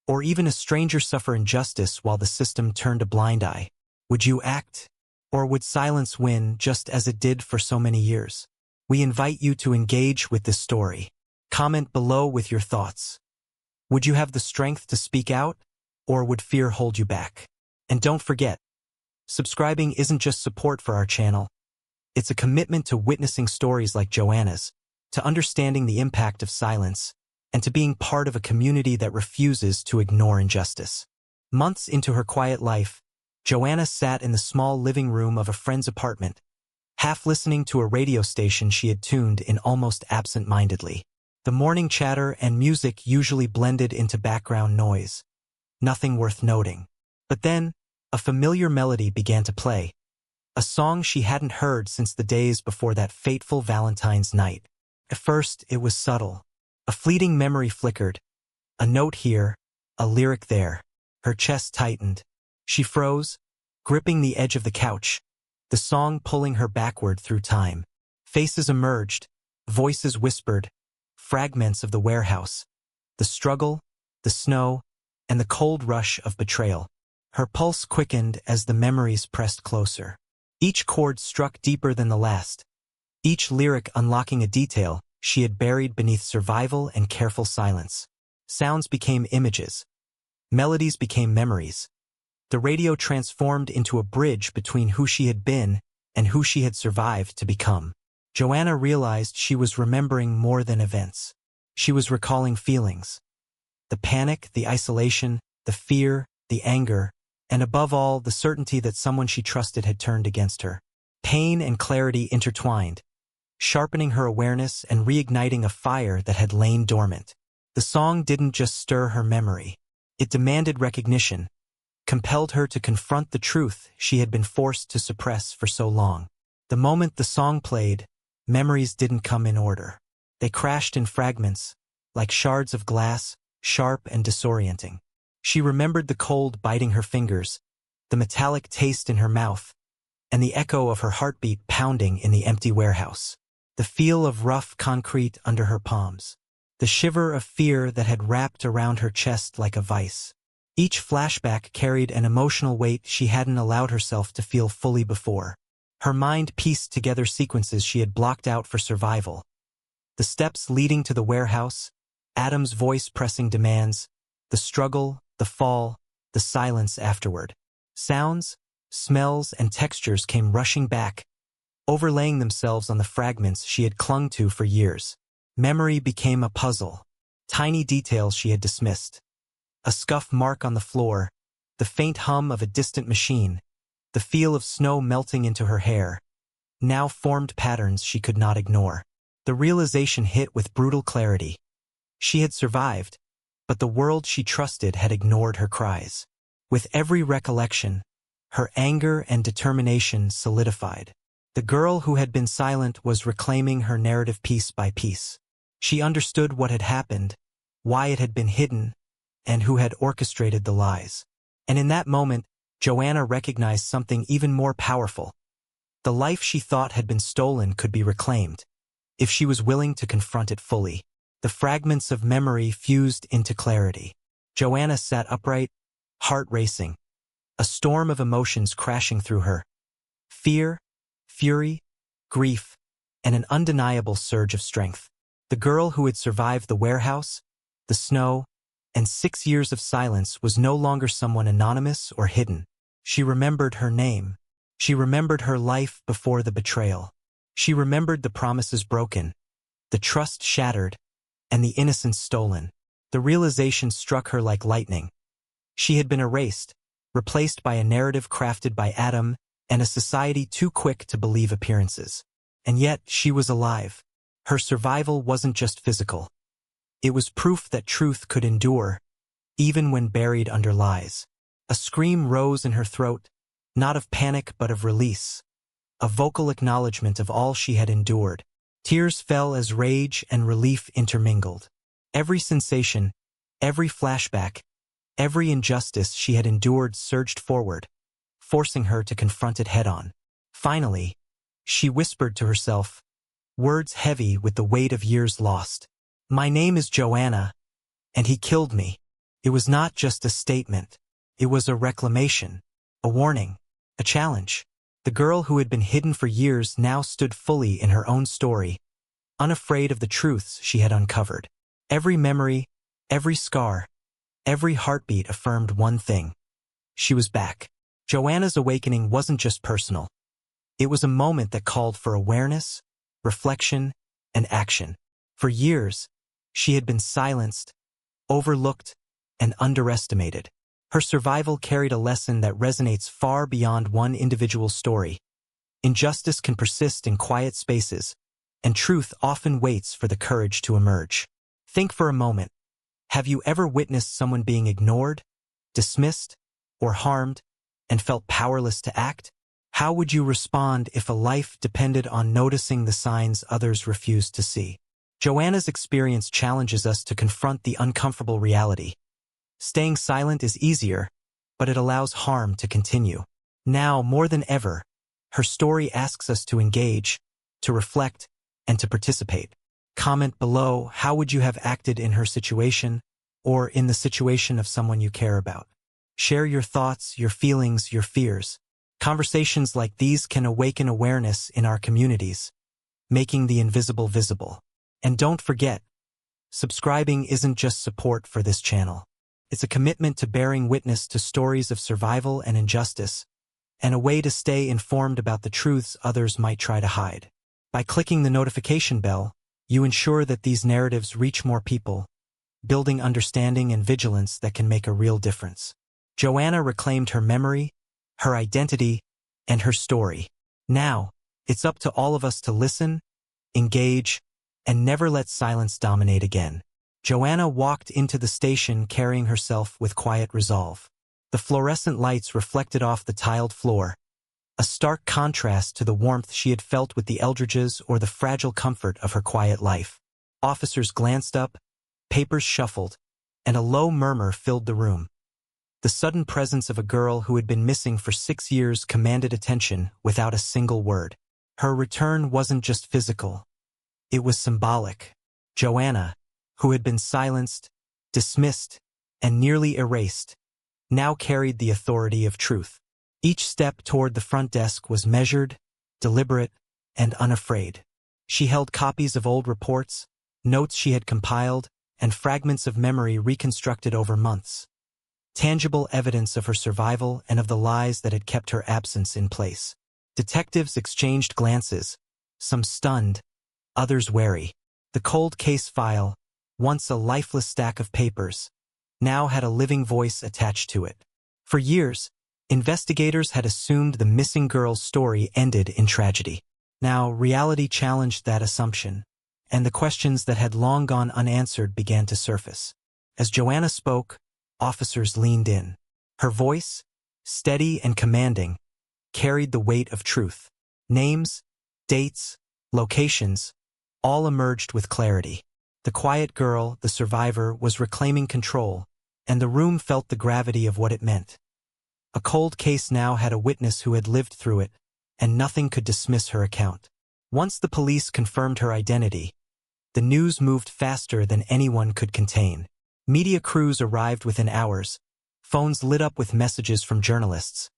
or even a stranger suffer injustice while the system turned a blind eye? Would you act, or would silence win just as it did for so many years? We invite you to engage with this story. Comment below with your thoughts. Would you have the strength to speak out, or would fear hold you back? And don't forget, subscribing isn't just support for our channel. It's a commitment to witnessing stories like Joanna's, to understanding the impact of silence, and to being part of a community that refuses to ignore injustice. Months into her quiet life, Joanna sat in the small living room of a friend's apartment, half listening to a radio station she had tuned in almost absent-mindedly. The morning chatter and music usually blended into background noise, nothing worth noting. But then, a familiar melody began to play, a song she hadn't heard since the days before that fateful Valentine's night. At first, it was subtle. A fleeting memory flickered, a note here, a lyric there. Her chest tightened. She froze, gripping the edge of the couch, the song pulling her backward through time. Faces emerged, voices whispered, fragments of the warehouse, the struggle, the snow, and the cold rush of betrayal. Her pulse quickened as the memories pressed closer. Each chord struck deeper than the last, each lyric unlocking a detail she had buried beneath survival and careful silence. Sounds became images. Melodies became memories. The radio transformed into a bridge between who she had been and who she had survived to become. Joanna realized she was remembering more than events. She was recalling feelings. The panic, the isolation, the fear, the anger, and above all, the certainty that someone she trusted had turned against her. Pain and clarity intertwined, sharpening her awareness and reigniting a fire that had lain dormant. The song didn't just stir her memory. It demanded recognition, compelled her to confront the truth she had been forced to suppress for so long. The moment the song played, memories didn't come in order. They crashed in fragments, like shards of glass, sharp and disorienting. She remembered the cold biting her fingers, the metallic taste in her mouth, and the echo of her heartbeat pounding in the empty warehouse. The feel of rough concrete under her palms. The shiver of fear that had wrapped around her chest like a vice. Each flashback carried an emotional weight she hadn't allowed herself to feel fully before. Her mind pieced together sequences she had blocked out for survival. The steps leading to the warehouse, Adam's voice pressing demands, the struggle, the fall, the silence afterward. Sounds, smells, and textures came rushing back, overlaying themselves on the fragments she had clung to for years. Memory became a puzzle. Tiny details she had dismissed. A scuff mark on the floor, the faint hum of a distant machine, the feel of snow melting into her hair, now formed patterns she could not ignore. The realization hit with brutal clarity. She had survived, but the world she trusted had ignored her cries. With every recollection, Her anger and determination solidified. The girl who had been silent was reclaiming her narrative piece by piece. She understood what had happened, why it had been hidden, and who had orchestrated the lies. And in that moment, Joanna recognized something even more powerful. The life she thought had been stolen could be reclaimed, if she was willing to confront it fully. The fragments of memory fused into clarity. Joanna sat upright, heart racing, a storm of emotions crashing through her. Fear, fury, grief, and an undeniable surge of strength. The girl who had survived the warehouse, the snow, and 6 years of silence was no longer someone anonymous or hidden. She remembered her name. She remembered her life before the betrayal. She remembered the promises broken, the trust shattered, and the innocence stolen. The realization struck her like lightning. She had been erased, replaced by a narrative crafted by Adam and a society too quick to believe appearances. And yet, she was alive. Her survival wasn't just physical. It was proof that truth could endure, even when buried under lies. A scream rose in her throat, not of panic but of release, a vocal acknowledgement of all she had endured. Tears fell as rage and relief intermingled. Every sensation, every flashback, every injustice she had endured surged forward, forcing her to confront it head-on. Finally, she whispered to herself, words heavy with the weight of years lost. "My name is Joanna, and he killed me." It was not just a statement. It was a reclamation, a warning, a challenge. The girl who had been hidden for years now stood fully in her own story, unafraid of the truths she had uncovered. Every memory, every scar, every heartbeat affirmed one thing. She was back. Joanna's awakening wasn't just personal. It was a moment that called for awareness, reflection, and action. For years, she had been silenced, overlooked, and underestimated. Her survival carried a lesson that resonates far beyond one individual story. Injustice can persist in quiet spaces, and truth often waits for the courage to emerge. Think for a moment. Have you ever witnessed someone being ignored, dismissed, or harmed, and felt powerless to act? How would you respond if a life depended on noticing the signs others refused to see? Joanna's experience challenges us to confront the uncomfortable reality. Staying silent is easier, but it allows harm to continue. Now, more than ever, her story asks us to engage, to reflect, and to participate. Comment below, how would you have acted in her situation, or in the situation of someone you care about? Share your thoughts, your feelings, your fears. Conversations like these can awaken awareness in our communities, making the invisible visible. And don't forget, subscribing isn't just support for this channel. It's a commitment to bearing witness to stories of survival and injustice, and a way to stay informed about the truths others might try to hide. By clicking the notification bell, you ensure that these narratives reach more people, building understanding and vigilance that can make a real difference. Joanna reclaimed her memory, her identity, and her story. Now, it's up to all of us to listen, engage, and never let silence dominate again. Joanna walked into the station carrying herself with quiet resolve. The fluorescent lights reflected off the tiled floor, a stark contrast to the warmth she had felt with the Eldridges or the fragile comfort of her quiet life. Officers glanced up, papers shuffled, and a low murmur filled the room. The sudden presence of a girl who had been missing for 6 years commanded attention without a single word. Her return wasn't just physical. It was symbolic. Joanna, who had been silenced, dismissed, and nearly erased, now carried the authority of truth. Each step toward the front desk was measured, deliberate, and unafraid. She held copies of old reports, notes she had compiled, and fragments of memory reconstructed over months. Tangible evidence of her survival and of the lies that had kept her absence in place. Detectives exchanged glances, some stunned, others wary. The cold case file, once a lifeless stack of papers, now had a living voice attached to it. For years, investigators had assumed the missing girl's story ended in tragedy. Now, reality challenged that assumption, and the questions that had long gone unanswered began to surface. As Joanna spoke, officers leaned in. Her voice, steady and commanding, carried the weight of truth. Names, dates, locations, all emerged with clarity. The quiet girl, the survivor, was reclaiming control, and the room felt the gravity of what it meant. A cold case now had a witness who had lived through it, and nothing could dismiss her account. Once the police confirmed her identity, the news moved faster than anyone could contain. Media crews arrived within hours, phones lit up with messages from journalists,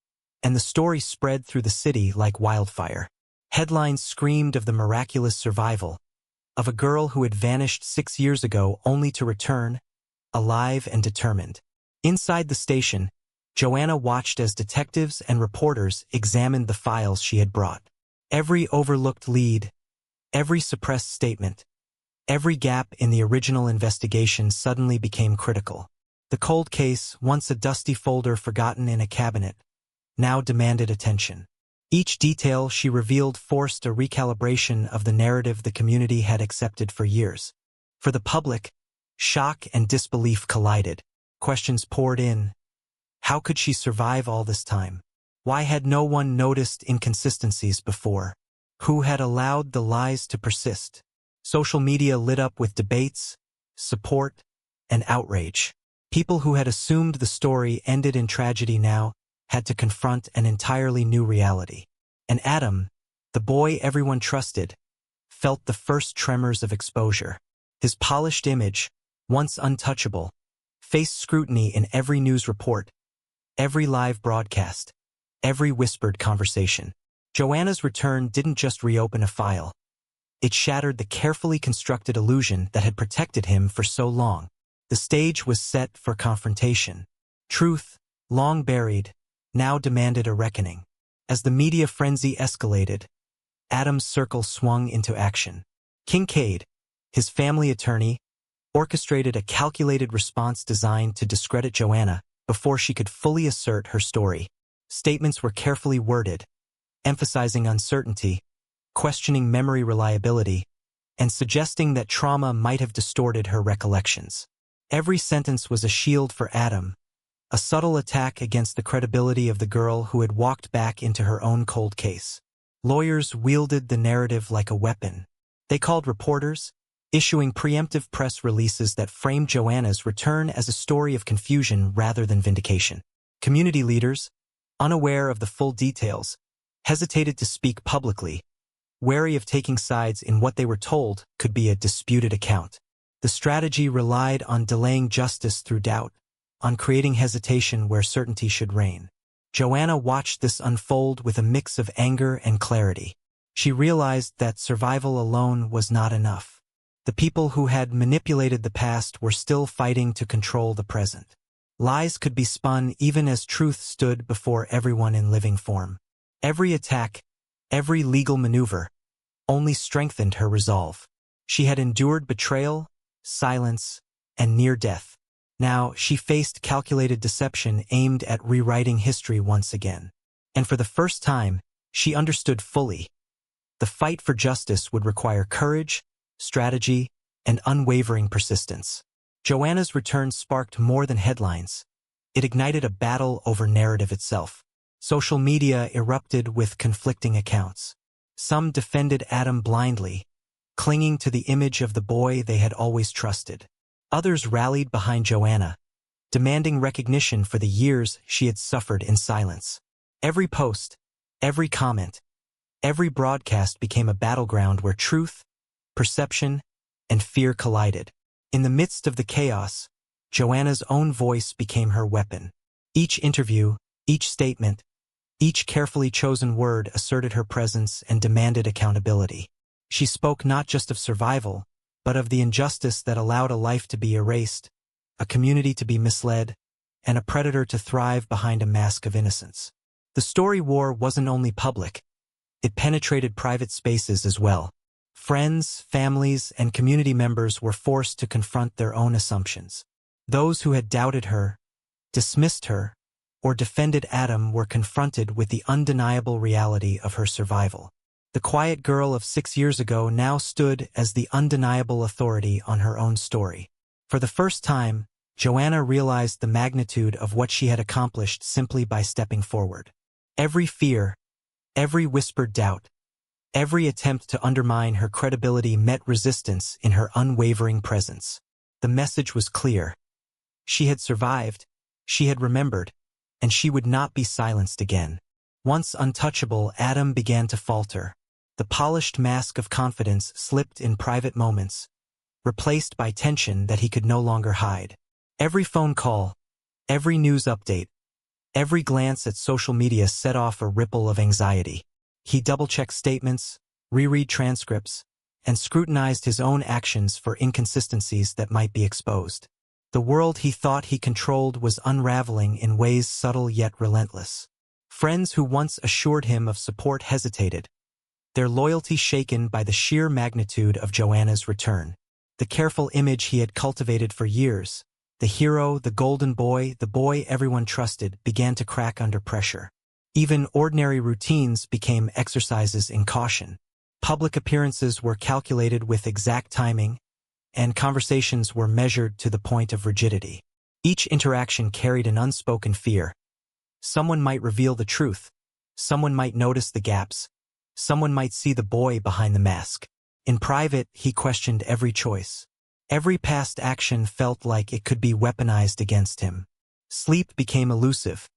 and the story spread through the city like wildfire. Headlines screamed of the miraculous survival, of a girl who had vanished 6 years ago only to return, alive and determined. Inside the station, Joanna watched as detectives and reporters examined the files she had brought. Every overlooked lead, every suppressed statement, every gap in the original investigation suddenly became critical. The cold case, once a dusty folder forgotten in a cabinet, now demanded attention. Each detail she revealed forced a recalibration of the narrative the community had accepted for years. For the public, shock and disbelief collided. Questions poured in. How could she survive all this time? Why had no one noticed inconsistencies before? Who had allowed the lies to persist? Social media lit up with debates, support, and outrage. People who had assumed the story ended in tragedy now had to confront an entirely new reality. And Adam, the boy everyone trusted, felt the first tremors of exposure. His polished image, once untouchable, faced scrutiny in every news report, every live broadcast, every whispered conversation. Joanna's return didn't just reopen a file. It shattered the carefully constructed illusion that had protected him for so long. The stage was set for confrontation. Truth, long buried, now demanded a reckoning. As the media frenzy escalated, Adam's circle swung into action. Kincaid, his family attorney, orchestrated a calculated response designed to discredit Joanna before she could fully assert her story. Statements were carefully worded, emphasizing uncertainty, questioning memory reliability, and suggesting that trauma might have distorted her recollections. Every sentence was a shield for Adam, a subtle attack against the credibility of the girl who had walked back into her own cold case. Lawyers wielded the narrative like a weapon. They called reporters, issuing preemptive press releases that framed Joanna's return as a story of confusion rather than vindication. Community leaders, unaware of the full details, hesitated to speak publicly, wary of taking sides in what they were told could be a disputed account. The strategy relied on delaying justice through doubt, on creating hesitation where certainty should reign. Joanna watched this unfold with a mix of anger and clarity. She realized that survival alone was not enough. The people who had manipulated the past were still fighting to control the present. Lies could be spun even as truth stood before everyone in living form. Every attack, every legal maneuver, only strengthened her resolve. She had endured betrayal, silence, and near death. Now she faced calculated deception aimed at rewriting history once again. And for the first time, she understood fully. The fight for justice would require courage, strategy, and unwavering persistence. Joanna's return sparked more than headlines. It ignited a battle over narrative itself. Social media erupted with conflicting accounts. Some defended Adam blindly, clinging to the image of the boy they had always trusted. Others rallied behind Joanna, demanding recognition for the years she had suffered in silence. Every post, every comment, every broadcast became a battleground where truth, perception, and fear collided. In the midst of the chaos, Joanna's own voice became her weapon. Each interview, each statement, each carefully chosen word asserted her presence and demanded accountability. She spoke not just of survival, but of the injustice that allowed a life to be erased, a community to be misled, and a predator to thrive behind a mask of innocence. The story war wasn't only public, it penetrated private spaces as well. Friends, families, and community members were forced to confront their own assumptions. Those who had doubted her, dismissed her, or defended Adam were confronted with the undeniable reality of her survival. The quiet girl of 6 years ago now stood as the undeniable authority on her own story. For the first time, Joanna realized the magnitude of what she had accomplished simply by stepping forward. Every fear, every whispered doubt, every attempt to undermine her credibility met resistance in her unwavering presence. The message was clear. She had survived, she had remembered, and she would not be silenced again. Once untouchable, Adam began to falter. The polished mask of confidence slipped in private moments, replaced by tension that he could no longer hide. Every phone call, every news update, every glance at social media set off a ripple of anxiety. He double-checked statements, reread transcripts, and scrutinized his own actions for inconsistencies that might be exposed. The world he thought he controlled was unraveling in ways subtle yet relentless. Friends who once assured him of support hesitated, their loyalty shaken by the sheer magnitude of Joanna's return. The careful image he had cultivated for years, the hero, the golden boy, the boy everyone trusted, began to crack under pressure. Even ordinary routines became exercises in caution. Public appearances were calculated with exact timing, and conversations were measured to the point of rigidity. Each interaction carried an unspoken fear. Someone might reveal the truth. Someone might notice the gaps. Someone might see the boy behind the mask. In private, he questioned every choice. Every past action felt like it could be weaponized against him. Sleep became elusive.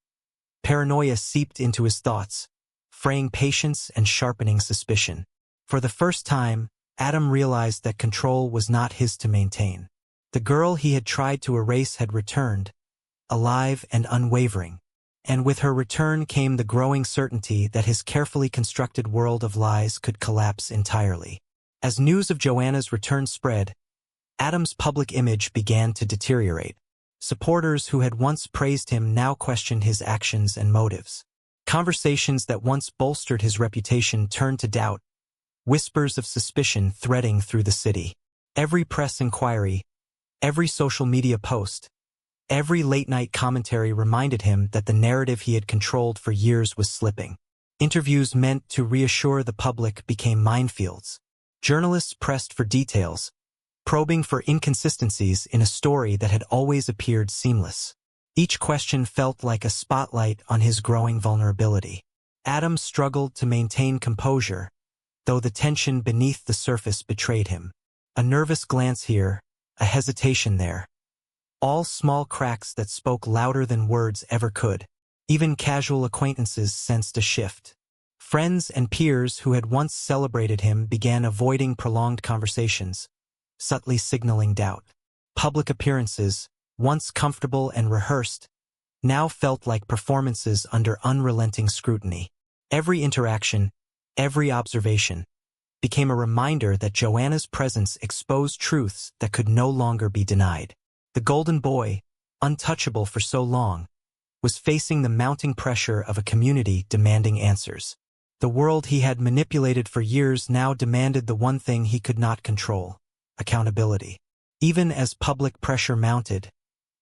Paranoia seeped into his thoughts, fraying patience and sharpening suspicion. For the first time, Adam realized that control was not his to maintain. The girl he had tried to erase had returned, alive and unwavering. And with her return came the growing certainty that his carefully constructed world of lies could collapse entirely. As news of Joanna's return spread, Adam's public image began to deteriorate. Supporters who had once praised him now questioned his actions and motives. Conversations that once bolstered his reputation turned to doubt, whispers of suspicion threading through the city. Every press inquiry, every social media post, every late-night commentary reminded him that the narrative he had controlled for years was slipping. Interviews meant to reassure the public became minefields. Journalists pressed for details, probing for inconsistencies in a story that had always appeared seamless. Each question felt like a spotlight on his growing vulnerability. Adam struggled to maintain composure, though the tension beneath the surface betrayed him. A nervous glance here, a hesitation there. All small cracks that spoke louder than words ever could. Even casual acquaintances sensed a shift. Friends and peers who had once celebrated him began avoiding prolonged conversations, subtly signaling doubt. Public appearances, once comfortable and rehearsed, now felt like performances under unrelenting scrutiny. Every interaction, every observation, became a reminder that Joanna's presence exposed truths that could no longer be denied. The golden boy, untouchable for so long, was facing the mounting pressure of a community demanding answers. The world he had manipulated for years now demanded the one thing he could not control: accountability. Even as public pressure mounted,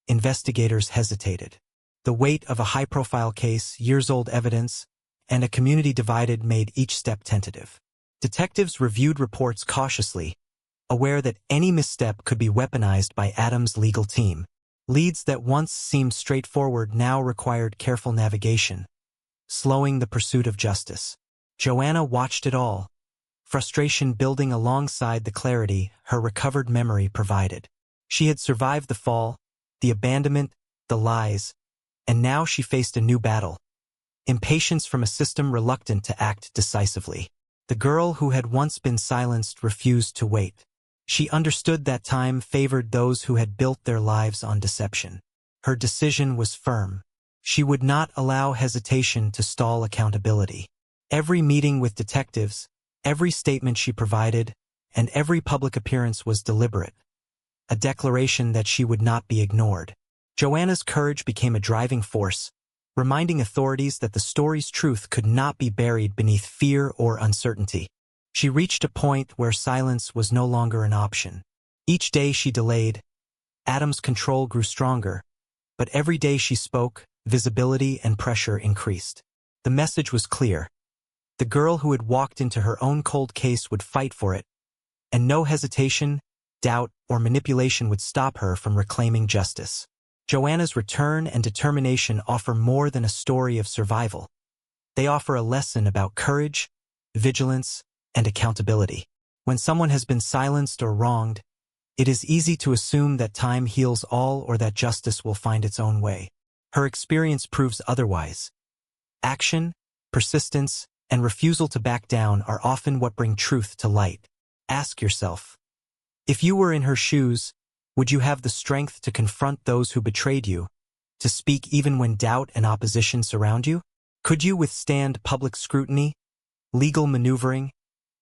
investigators hesitated. The weight of a high-profile case, years-old evidence, and a community divided made each step tentative. Detectives reviewed reports cautiously, aware that any misstep could be weaponized by Adam's legal team. Leads that once seemed straightforward now required careful navigation, slowing the pursuit of justice. Joanna watched it all, frustration building alongside the clarity her recovered memory provided. She had survived the fall, the abandonment, the lies, and now she faced a new battle. Impatience from a system reluctant to act decisively. The girl who had once been silenced refused to wait. She understood that time favored those who had built their lives on deception. Her decision was firm. She would not allow hesitation to stall accountability. Every meeting with detectives, every statement she provided, and every public appearance was deliberate, a declaration that she would not be ignored. Joanna's courage became a driving force, reminding authorities that the story's truth could not be buried beneath fear or uncertainty. She reached a point where silence was no longer an option. Each day she delayed, Adam's control grew stronger, but every day she spoke, visibility and pressure increased. The message was clear. The girl who had walked into her own cold case would fight for it, and no hesitation, doubt, or manipulation would stop her from reclaiming justice. Joanna's return and determination offer more than a story of survival. They offer a lesson about courage, vigilance, and accountability. When someone has been silenced or wronged, it is easy to assume that time heals all or that justice will find its own way. Her experience proves otherwise. Action, persistence, and refusal to back down are often what bring truth to light. Ask yourself, if you were in her shoes, would you have the strength to confront those who betrayed you, to speak even when doubt and opposition surround you? Could you withstand public scrutiny, legal maneuvering,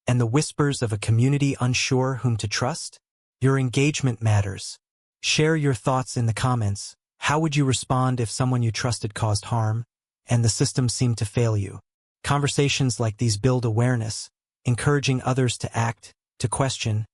and the whispers of a community unsure whom to trust? Your engagement matters. Share your thoughts in the comments. How would you respond if someone you trusted caused harm, and the system seemed to fail you? Conversations like these build awareness, encouraging others to act, to question,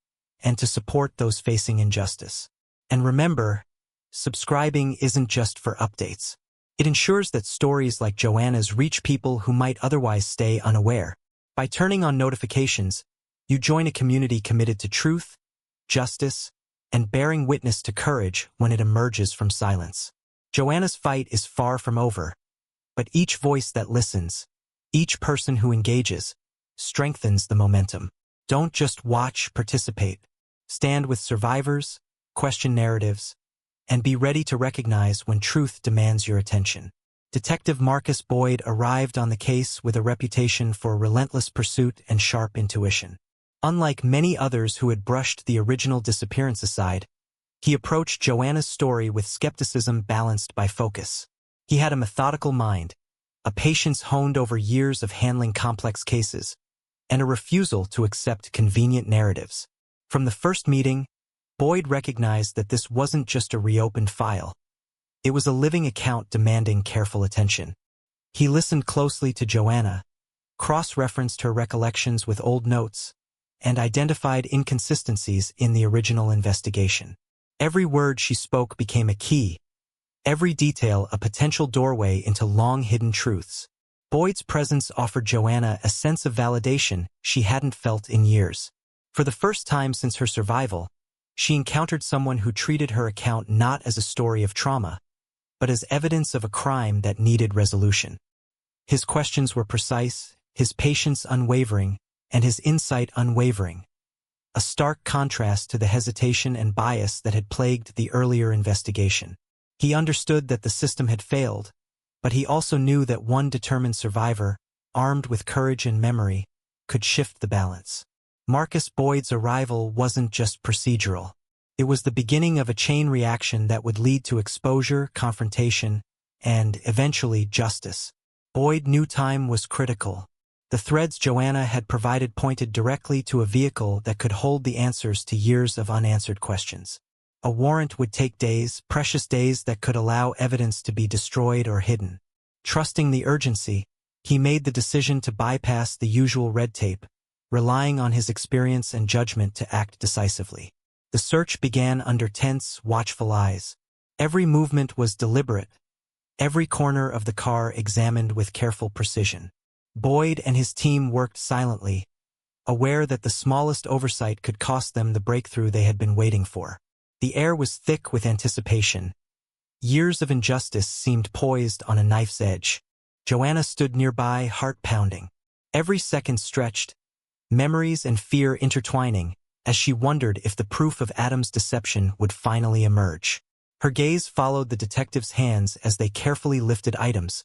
and to support those facing injustice. And remember, subscribing isn't just for updates. It ensures that stories like Joanna's reach people who might otherwise stay unaware. By turning on notifications, you join a community committed to truth, justice, and bearing witness to courage when it emerges from silence. Joanna's fight is far from over, but each voice that listens, each person who engages, strengthens the momentum. Don't just watch, participate. Stand with survivors, question narratives, and be ready to recognize when truth demands your attention. Detective Marcus Boyd arrived on the case with a reputation for relentless pursuit and sharp intuition. Unlike many others who had brushed the original disappearance aside, he approached Joanna's story with skepticism balanced by focus. He had a methodical mind, a patience honed over years of handling complex cases, and a refusal to accept convenient narratives. From the first meeting, Boyd recognized that this wasn't just a reopened file. It was a living account demanding careful attention. He listened closely to Joanna, cross-referenced her recollections with old notes, and identified inconsistencies in the original investigation. Every word she spoke became a key, every detail a potential doorway into long-hidden truths. Boyd's presence offered Joanna a sense of validation she hadn't felt in years. For the first time since her survival, she encountered someone who treated her account not as a story of trauma, but as evidence of a crime that needed resolution. His questions were precise, his patience unwavering, and his insight unwavering, a stark contrast to the hesitation and bias that had plagued the earlier investigation. He understood that the system had failed, but he also knew that one determined survivor, armed with courage and memory, could shift the balance. Marcus Boyd's arrival wasn't just procedural. It was the beginning of a chain reaction that would lead to exposure, confrontation, and, eventually, justice. Boyd knew time was critical. The threads Joanna had provided pointed directly to a vehicle that could hold the answers to years of unanswered questions. A warrant would take days, precious days that could allow evidence to be destroyed or hidden. Trusting the urgency, he made the decision to bypass the usual red tape, relying on his experience and judgment to act decisively. The search began under tense, watchful eyes. Every movement was deliberate, every corner of the car examined with careful precision. Boyd and his team worked silently, aware that the smallest oversight could cost them the breakthrough they had been waiting for. The air was thick with anticipation. Years of injustice seemed poised on a knife's edge. Joanna stood nearby, heart pounding. Every second stretched, memories and fear intertwining, as she wondered if the proof of Adam's deception would finally emerge. Her gaze followed the detective's hands as they carefully lifted items,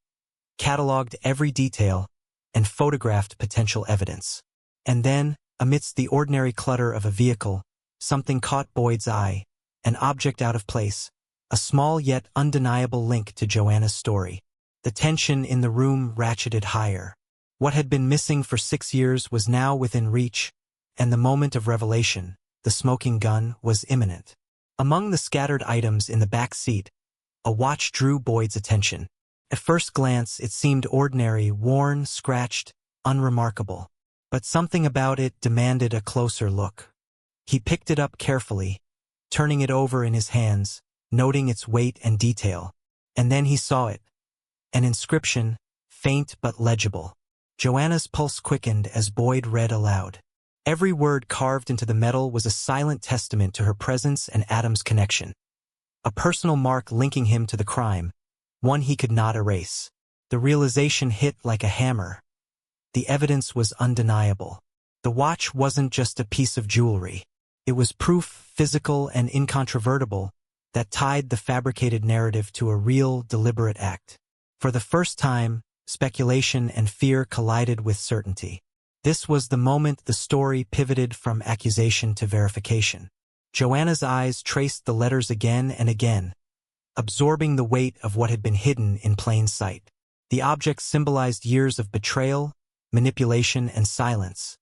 cataloged every detail, and photographed potential evidence. And then, amidst the ordinary clutter of a vehicle, something caught Boyd's eye, an object out of place, a small yet undeniable link to Joanna's story. The tension in the room ratcheted higher. What had been missing for 6 years was now within reach, and the moment of revelation, the smoking gun, was imminent. Among the scattered items in the back seat, a watch drew Boyd's attention. At first glance, it seemed ordinary, worn, scratched, unremarkable. But something about it demanded a closer look. He picked it up carefully, turning it over in his hands, noting its weight and detail. And then he saw it. An inscription, faint but legible. Joanna's pulse quickened as Boyd read aloud. Every word carved into the metal was a silent testament to her presence and Adam's connection. A personal mark linking him to the crime, one he could not erase. The realization hit like a hammer. The evidence was undeniable. The watch wasn't just a piece of jewelry. It was proof, physical and incontrovertible, that tied the fabricated narrative to a real, deliberate act. For the first time, speculation and fear collided with certainty. This was the moment the story pivoted from accusation to verification. Joanna's eyes traced the letters again and again, absorbing the weight of what had been hidden in plain sight. The objects symbolized years of betrayal, manipulation, and silence.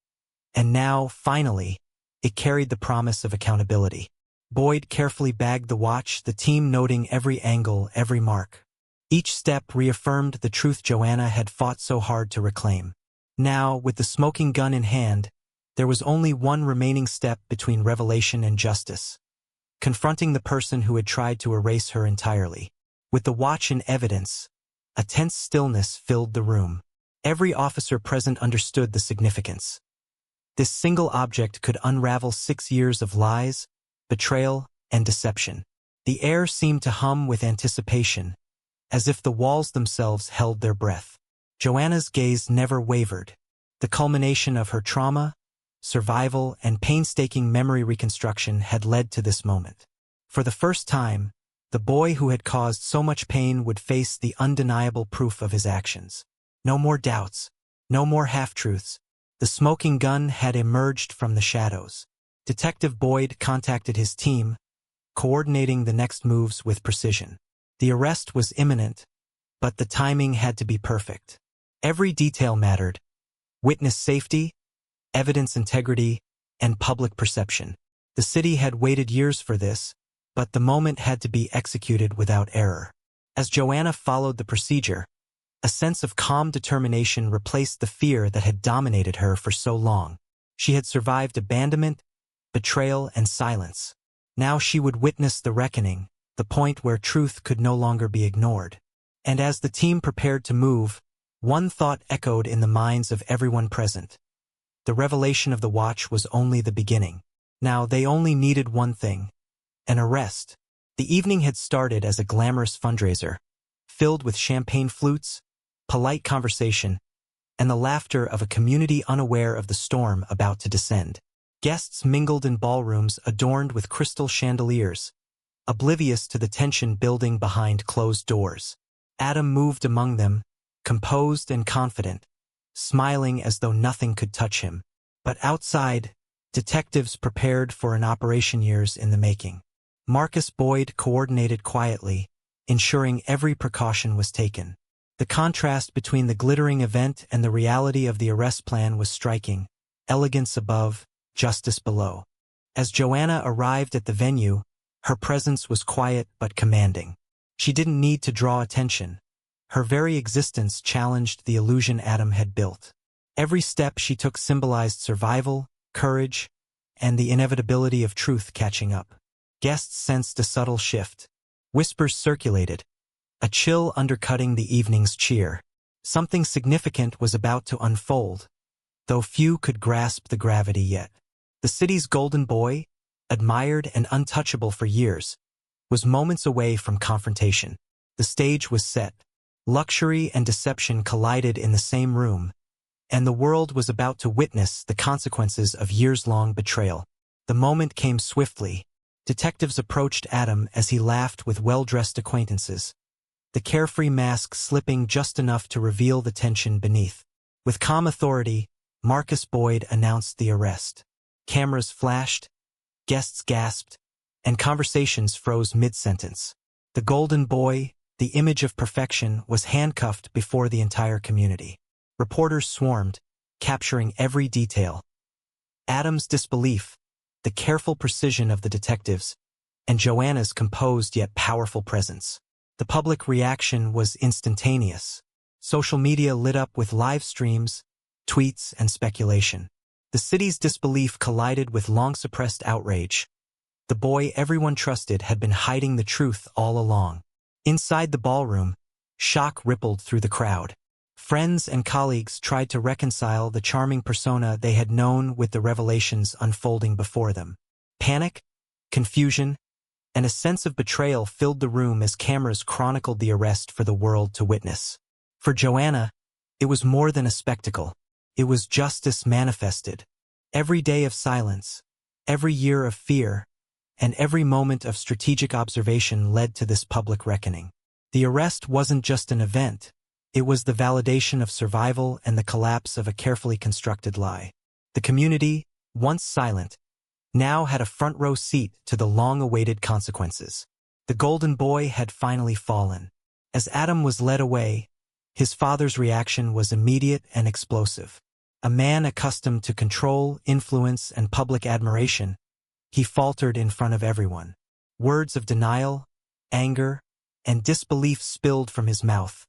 And now, finally, it carried the promise of accountability. Boyd carefully bagged the watch, the team noting every angle, every mark. Each step reaffirmed the truth Joanna had fought so hard to reclaim. Now, with the smoking gun in hand, there was only one remaining step between revelation and justice: confronting the person who had tried to erase her entirely. With the watch in evidence, a tense stillness filled the room. Every officer present understood the significance. This single object could unravel 6 years of lies, betrayal, and deception. The air seemed to hum with anticipation, as if the walls themselves held their breath. Joanna's gaze never wavered. The culmination of her trauma, survival, and painstaking memory reconstruction had led to this moment. For the first time, the boy who had caused so much pain would face the undeniable proof of his actions. No more doubts, no more half-truths. The smoking gun had emerged from the shadows. Detective Boyd contacted his team, coordinating the next moves with precision. The arrest was imminent, but the timing had to be perfect. Every detail mattered: witness safety, evidence integrity, and public perception. The city had waited years for this, but the moment had to be executed without error. As Joanna followed the procedure, a sense of calm determination replaced the fear that had dominated her for so long. She had survived abandonment, betrayal, and silence. Now she would witness the reckoning, the point where truth could no longer be ignored. And as the team prepared to move, one thought echoed in the minds of everyone present. The revelation of the watch was only the beginning. Now they only needed one thing: an arrest. The evening had started as a glamorous fundraiser, filled with champagne flutes, polite conversation, and the laughter of a community unaware of the storm about to descend. Guests mingled in ballrooms adorned with crystal chandeliers, oblivious to the tension building behind closed doors. Adam moved among them, composed and confident, smiling as though nothing could touch him. But outside, detectives prepared for an operation years in the making. Marcus Boyd coordinated quietly, ensuring every precaution was taken. The contrast between the glittering event and the reality of the arrest plan was striking: elegance above, justice below. As Joanna arrived at the venue, her presence was quiet but commanding. She didn't need to draw attention. Her very existence challenged the illusion Adam had built. Every step she took symbolized survival, courage, and the inevitability of truth catching up. Guests sensed a subtle shift. Whispers circulated, a chill undercutting the evening's cheer. Something significant was about to unfold, though few could grasp the gravity yet. The city's golden boy, admired and untouchable for years, was moments away from confrontation. The stage was set. Luxury and deception collided in the same room, and the world was about to witness the consequences of years-long betrayal. The moment came swiftly. Detectives approached Adam as he laughed with well-dressed acquaintances, the carefree mask slipping just enough to reveal the tension beneath. With calm authority, Marcus Boyd announced the arrest. Cameras flashed, guests gasped, and conversations froze mid-sentence. The golden boy, the image of perfection, was handcuffed before the entire community. Reporters swarmed, capturing every detail. Adam's disbelief, the careful precision of the detectives, and Joanna's composed yet powerful presence. The public reaction was instantaneous. Social media lit up with live streams, tweets, and speculation. The city's disbelief collided with long-suppressed outrage. The boy everyone trusted had been hiding the truth all along. Inside the ballroom, shock rippled through the crowd. Friends and colleagues tried to reconcile the charming persona they had known with the revelations unfolding before them. Panic, confusion, and a sense of betrayal filled the room as cameras chronicled the arrest for the world to witness. For Joanna, it was more than a spectacle. It was justice manifested. Every day of silence, every year of fear, and every moment of strategic observation led to this public reckoning. The arrest wasn't just an event. It was the validation of survival and the collapse of a carefully constructed lie. The community, once silent, now had a front-row seat to the long-awaited consequences. The golden boy had finally fallen. As Adam was led away, his father's reaction was immediate and explosive. A man accustomed to control, influence, and public admiration, he faltered in front of everyone. Words of denial, anger, and disbelief spilled from his mouth.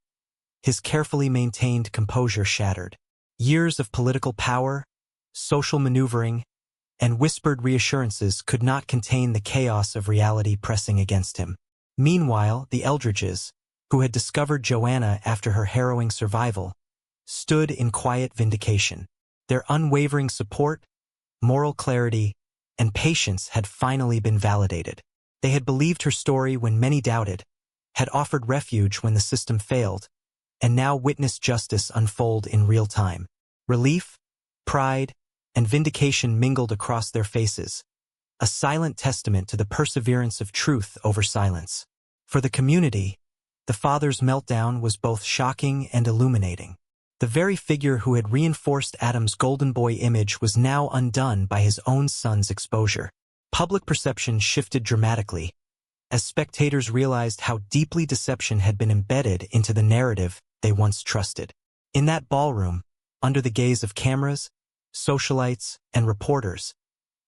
His carefully maintained composure shattered. Years of political power, social maneuvering, and whispered reassurances could not contain the chaos of reality pressing against him. Meanwhile, the Eldridges, who had discovered Joanna after her harrowing survival, stood in quiet vindication. Their unwavering support, moral clarity, and patience had finally been validated. They had believed her story when many doubted, had offered refuge when the system failed, and now witnessed justice unfold in real time. Relief, pride, and vindication mingled across their faces, a silent testament to the perseverance of truth over silence. For the community, the father's meltdown was both shocking and illuminating. The very figure who had reinforced Adam's golden boy image was now undone by his own son's exposure. Public perception shifted dramatically, as spectators realized how deeply deception had been embedded into the narrative they once trusted. In that ballroom, under the gaze of cameras, socialites, and reporters,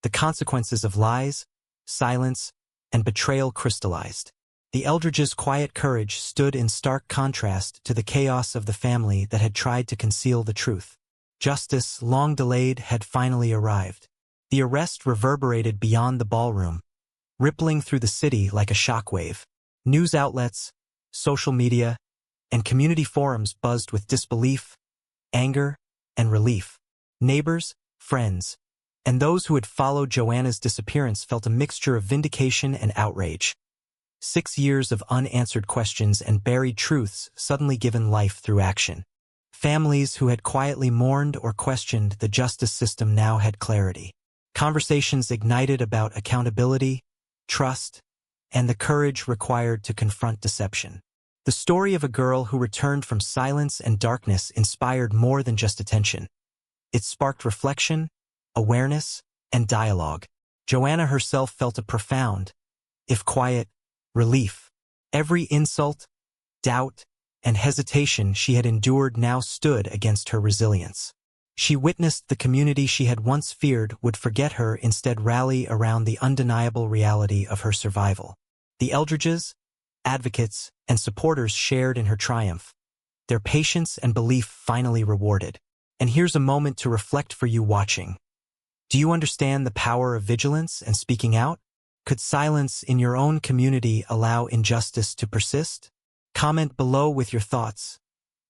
the consequences of lies, silence, and betrayal crystallized. The Eldridges' quiet courage stood in stark contrast to the chaos of the family that had tried to conceal the truth. Justice, long delayed, had finally arrived. The arrest reverberated beyond the ballroom, rippling through the city like a shockwave. News outlets, social media, and community forums buzzed with disbelief, anger, and relief. Neighbors, friends, and those who had followed Joanna's disappearance felt a mixture of vindication and outrage. 6 years of unanswered questions and buried truths suddenly given life through action. Families who had quietly mourned or questioned the justice system now had clarity. Conversations ignited about accountability, trust, and the courage required to confront deception. The story of a girl who returned from silence and darkness inspired more than just attention. It sparked reflection, awareness, and dialogue. Joanna herself felt a profound, if quiet, relief. Every insult, doubt, and hesitation she had endured now stood against her resilience. She witnessed the community she had once feared would forget her, instead rally around the undeniable reality of her survival. The Eldridges, advocates, and supporters shared in her triumph, their patience and belief finally rewarded. And here's a moment to reflect for you watching. Do you understand the power of vigilance and speaking out? Could silence in your own community allow injustice to persist? Comment below with your thoughts.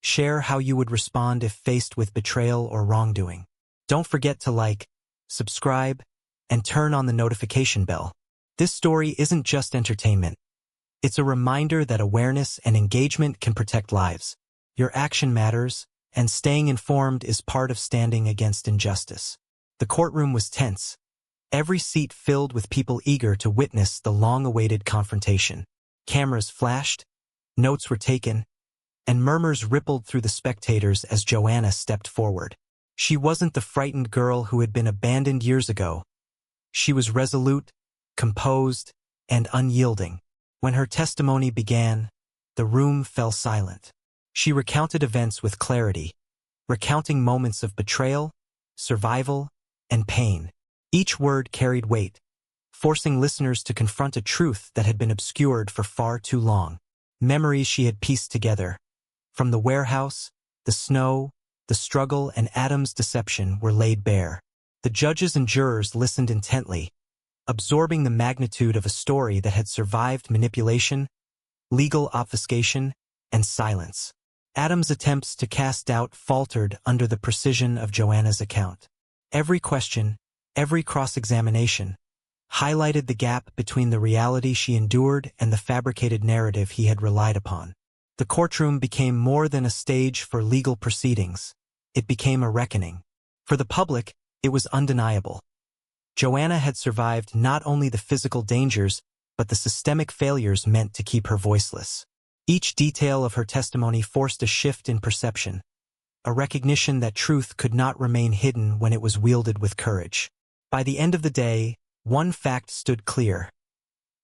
Share how you would respond if faced with betrayal or wrongdoing. Don't forget to like, subscribe, and turn on the notification bell. This story isn't just entertainment. It's a reminder that awareness and engagement can protect lives. Your action matters, and staying informed is part of standing against injustice. The courtroom was tense, every seat filled with people eager to witness the long-awaited confrontation. Cameras flashed, notes were taken, and murmurs rippled through the spectators as Joanna stepped forward. She wasn't the frightened girl who had been abandoned years ago. She was resolute, composed, and unyielding. When her testimony began, the room fell silent. She recounted events with clarity, recounting moments of betrayal, survival, and pain. Each word carried weight, forcing listeners to confront a truth that had been obscured for far too long. Memories she had pieced together, from the warehouse, the snow, the struggle, and Adam's deception, were laid bare. The judges and jurors listened intently, absorbing the magnitude of a story that had survived manipulation, legal obfuscation, and silence. Adam's attempts to cast doubt faltered under the precision of Joanna's account. Every question, every cross-examination, highlighted the gap between the reality she endured and the fabricated narrative he had relied upon. The courtroom became more than a stage for legal proceedings. It became a reckoning. For the public, it was undeniable. Joanna had survived not only the physical dangers, but the systemic failures meant to keep her voiceless. Each detail of her testimony forced a shift in perception, a recognition that truth could not remain hidden when it was wielded with courage. By the end of the day, one fact stood clear.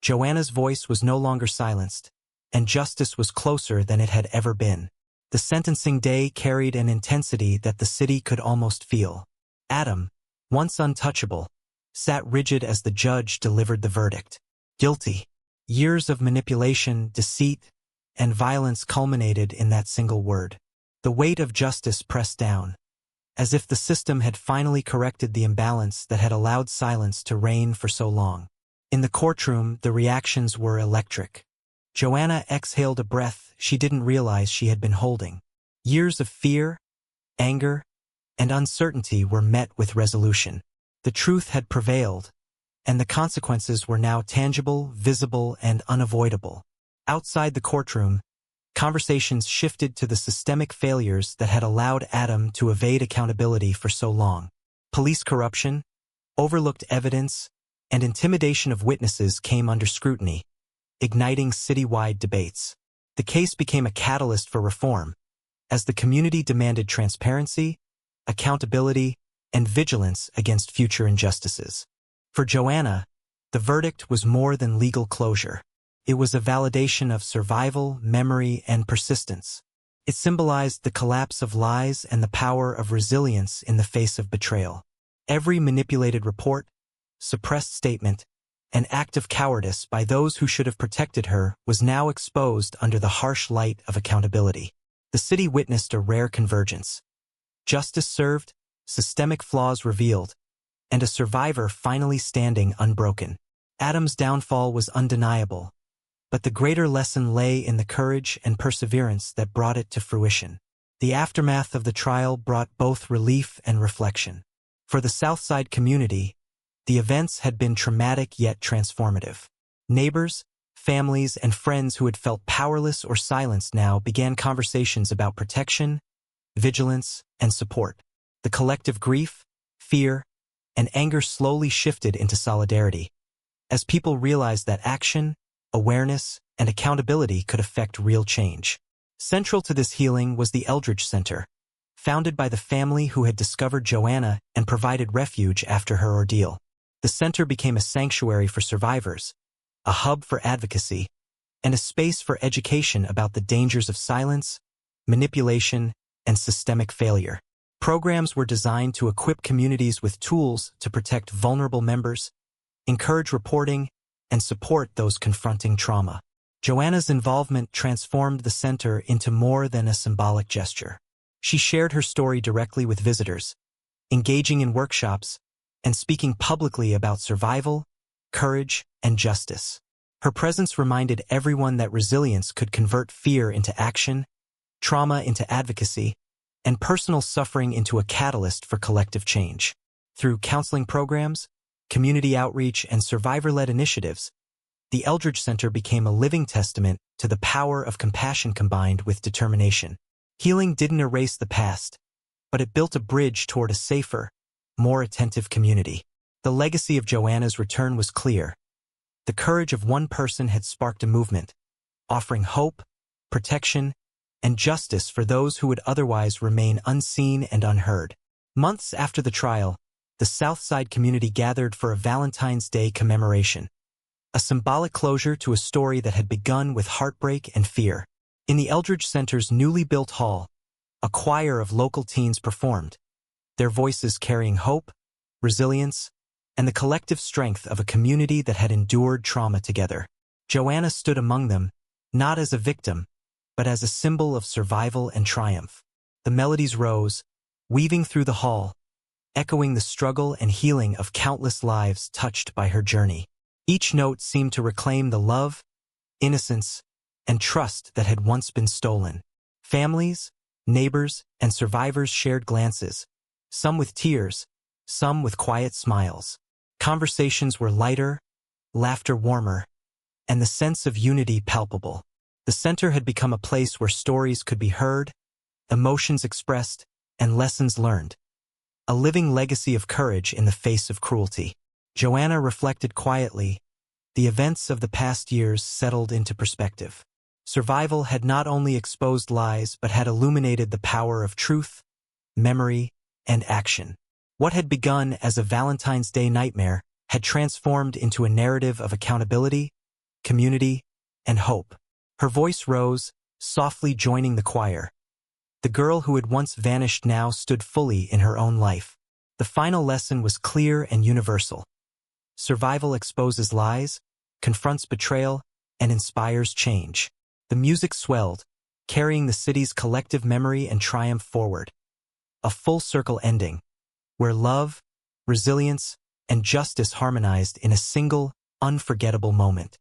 Joanna's voice was no longer silenced, and justice was closer than it had ever been. The sentencing day carried an intensity that the city could almost feel. Adam, once untouchable, sat rigid as the judge delivered the verdict. Guilty. Years of manipulation, deceit, and violence culminated in that single word. The weight of justice pressed down, as if the system had finally corrected the imbalance that had allowed silence to reign for so long. In the courtroom, the reactions were electric. Joanna exhaled a breath she didn't realize she had been holding. Years of fear, anger, and uncertainty were met with resolution. The truth had prevailed, and the consequences were now tangible, visible, and unavoidable. Outside the courtroom, conversations shifted to the systemic failures that had allowed Adam to evade accountability for so long. Police corruption, overlooked evidence, and intimidation of witnesses came under scrutiny, igniting citywide debates. The case became a catalyst for reform, as the community demanded transparency, accountability, and vigilance against future injustices. For Joanna, the verdict was more than legal closure. It was a validation of survival, memory, and persistence. It symbolized the collapse of lies and the power of resilience in the face of betrayal. Every manipulated report, suppressed statement, and act of cowardice by those who should have protected her was now exposed under the harsh light of accountability. The city witnessed a rare convergence. Justice served, systemic flaws revealed, and a survivor finally standing unbroken. Adam's downfall was undeniable, but the greater lesson lay in the courage and perseverance that brought it to fruition. The aftermath of the trial brought both relief and reflection. For the Southside community, the events had been traumatic yet transformative. Neighbors, families, and friends who had felt powerless or silenced now began conversations about protection, vigilance, and support. The collective grief, fear, and anger slowly shifted into solidarity, as people realized that action, awareness, and accountability could affect real change. Central to this healing was the Eldridge Center, founded by the family who had discovered Joanna and provided refuge after her ordeal. The center became a sanctuary for survivors, a hub for advocacy, and a space for education about the dangers of silence, manipulation, and systemic failure. Programs were designed to equip communities with tools to protect vulnerable members, encourage reporting, and support those confronting trauma. Joanna's involvement transformed the center into more than a symbolic gesture. She shared her story directly with visitors, engaging in workshops, and speaking publicly about survival, courage, and justice. Her presence reminded everyone that resilience could convert fear into action, trauma into advocacy, and personal suffering into a catalyst for collective change. Through counseling programs, community outreach, and survivor-led initiatives, the Eldridge Center became a living testament to the power of compassion combined with determination. Healing didn't erase the past, but it built a bridge toward a safer, more attentive community. The legacy of Joanna's return was clear. The courage of one person had sparked a movement, offering hope, protection, and justice for those who would otherwise remain unseen and unheard. Months after the trial, the Southside community gathered for a Valentine's Day commemoration, a symbolic closure to a story that had begun with heartbreak and fear. In the Eldridge Center's newly built hall, a choir of local teens performed, their voices carrying hope, resilience, and the collective strength of a community that had endured trauma together. Joanna stood among them, not as a victim, but as a symbol of survival and triumph. The melodies rose, weaving through the hall, echoing the struggle and healing of countless lives touched by her journey. Each note seemed to reclaim the love, innocence, and trust that had once been stolen. Families, neighbors, and survivors shared glances, some with tears, some with quiet smiles. Conversations were lighter, laughter warmer, and the sense of unity palpable. The center had become a place where stories could be heard, emotions expressed, and lessons learned. A living legacy of courage in the face of cruelty. Joanna reflected quietly. The events of the past years settled into perspective. Survival had not only exposed lies but had illuminated the power of truth, memory, and action. What had begun as a Valentine's Day nightmare had transformed into a narrative of accountability, community, and hope. Her voice rose, softly joining the choir. The girl who had once vanished now stood fully in her own life. The final lesson was clear and universal. Survival exposes lies, confronts betrayal, and inspires change. The music swelled, carrying the city's collective memory and triumph forward. A full-circle ending, where love, resilience, and justice harmonized in a single, unforgettable moment.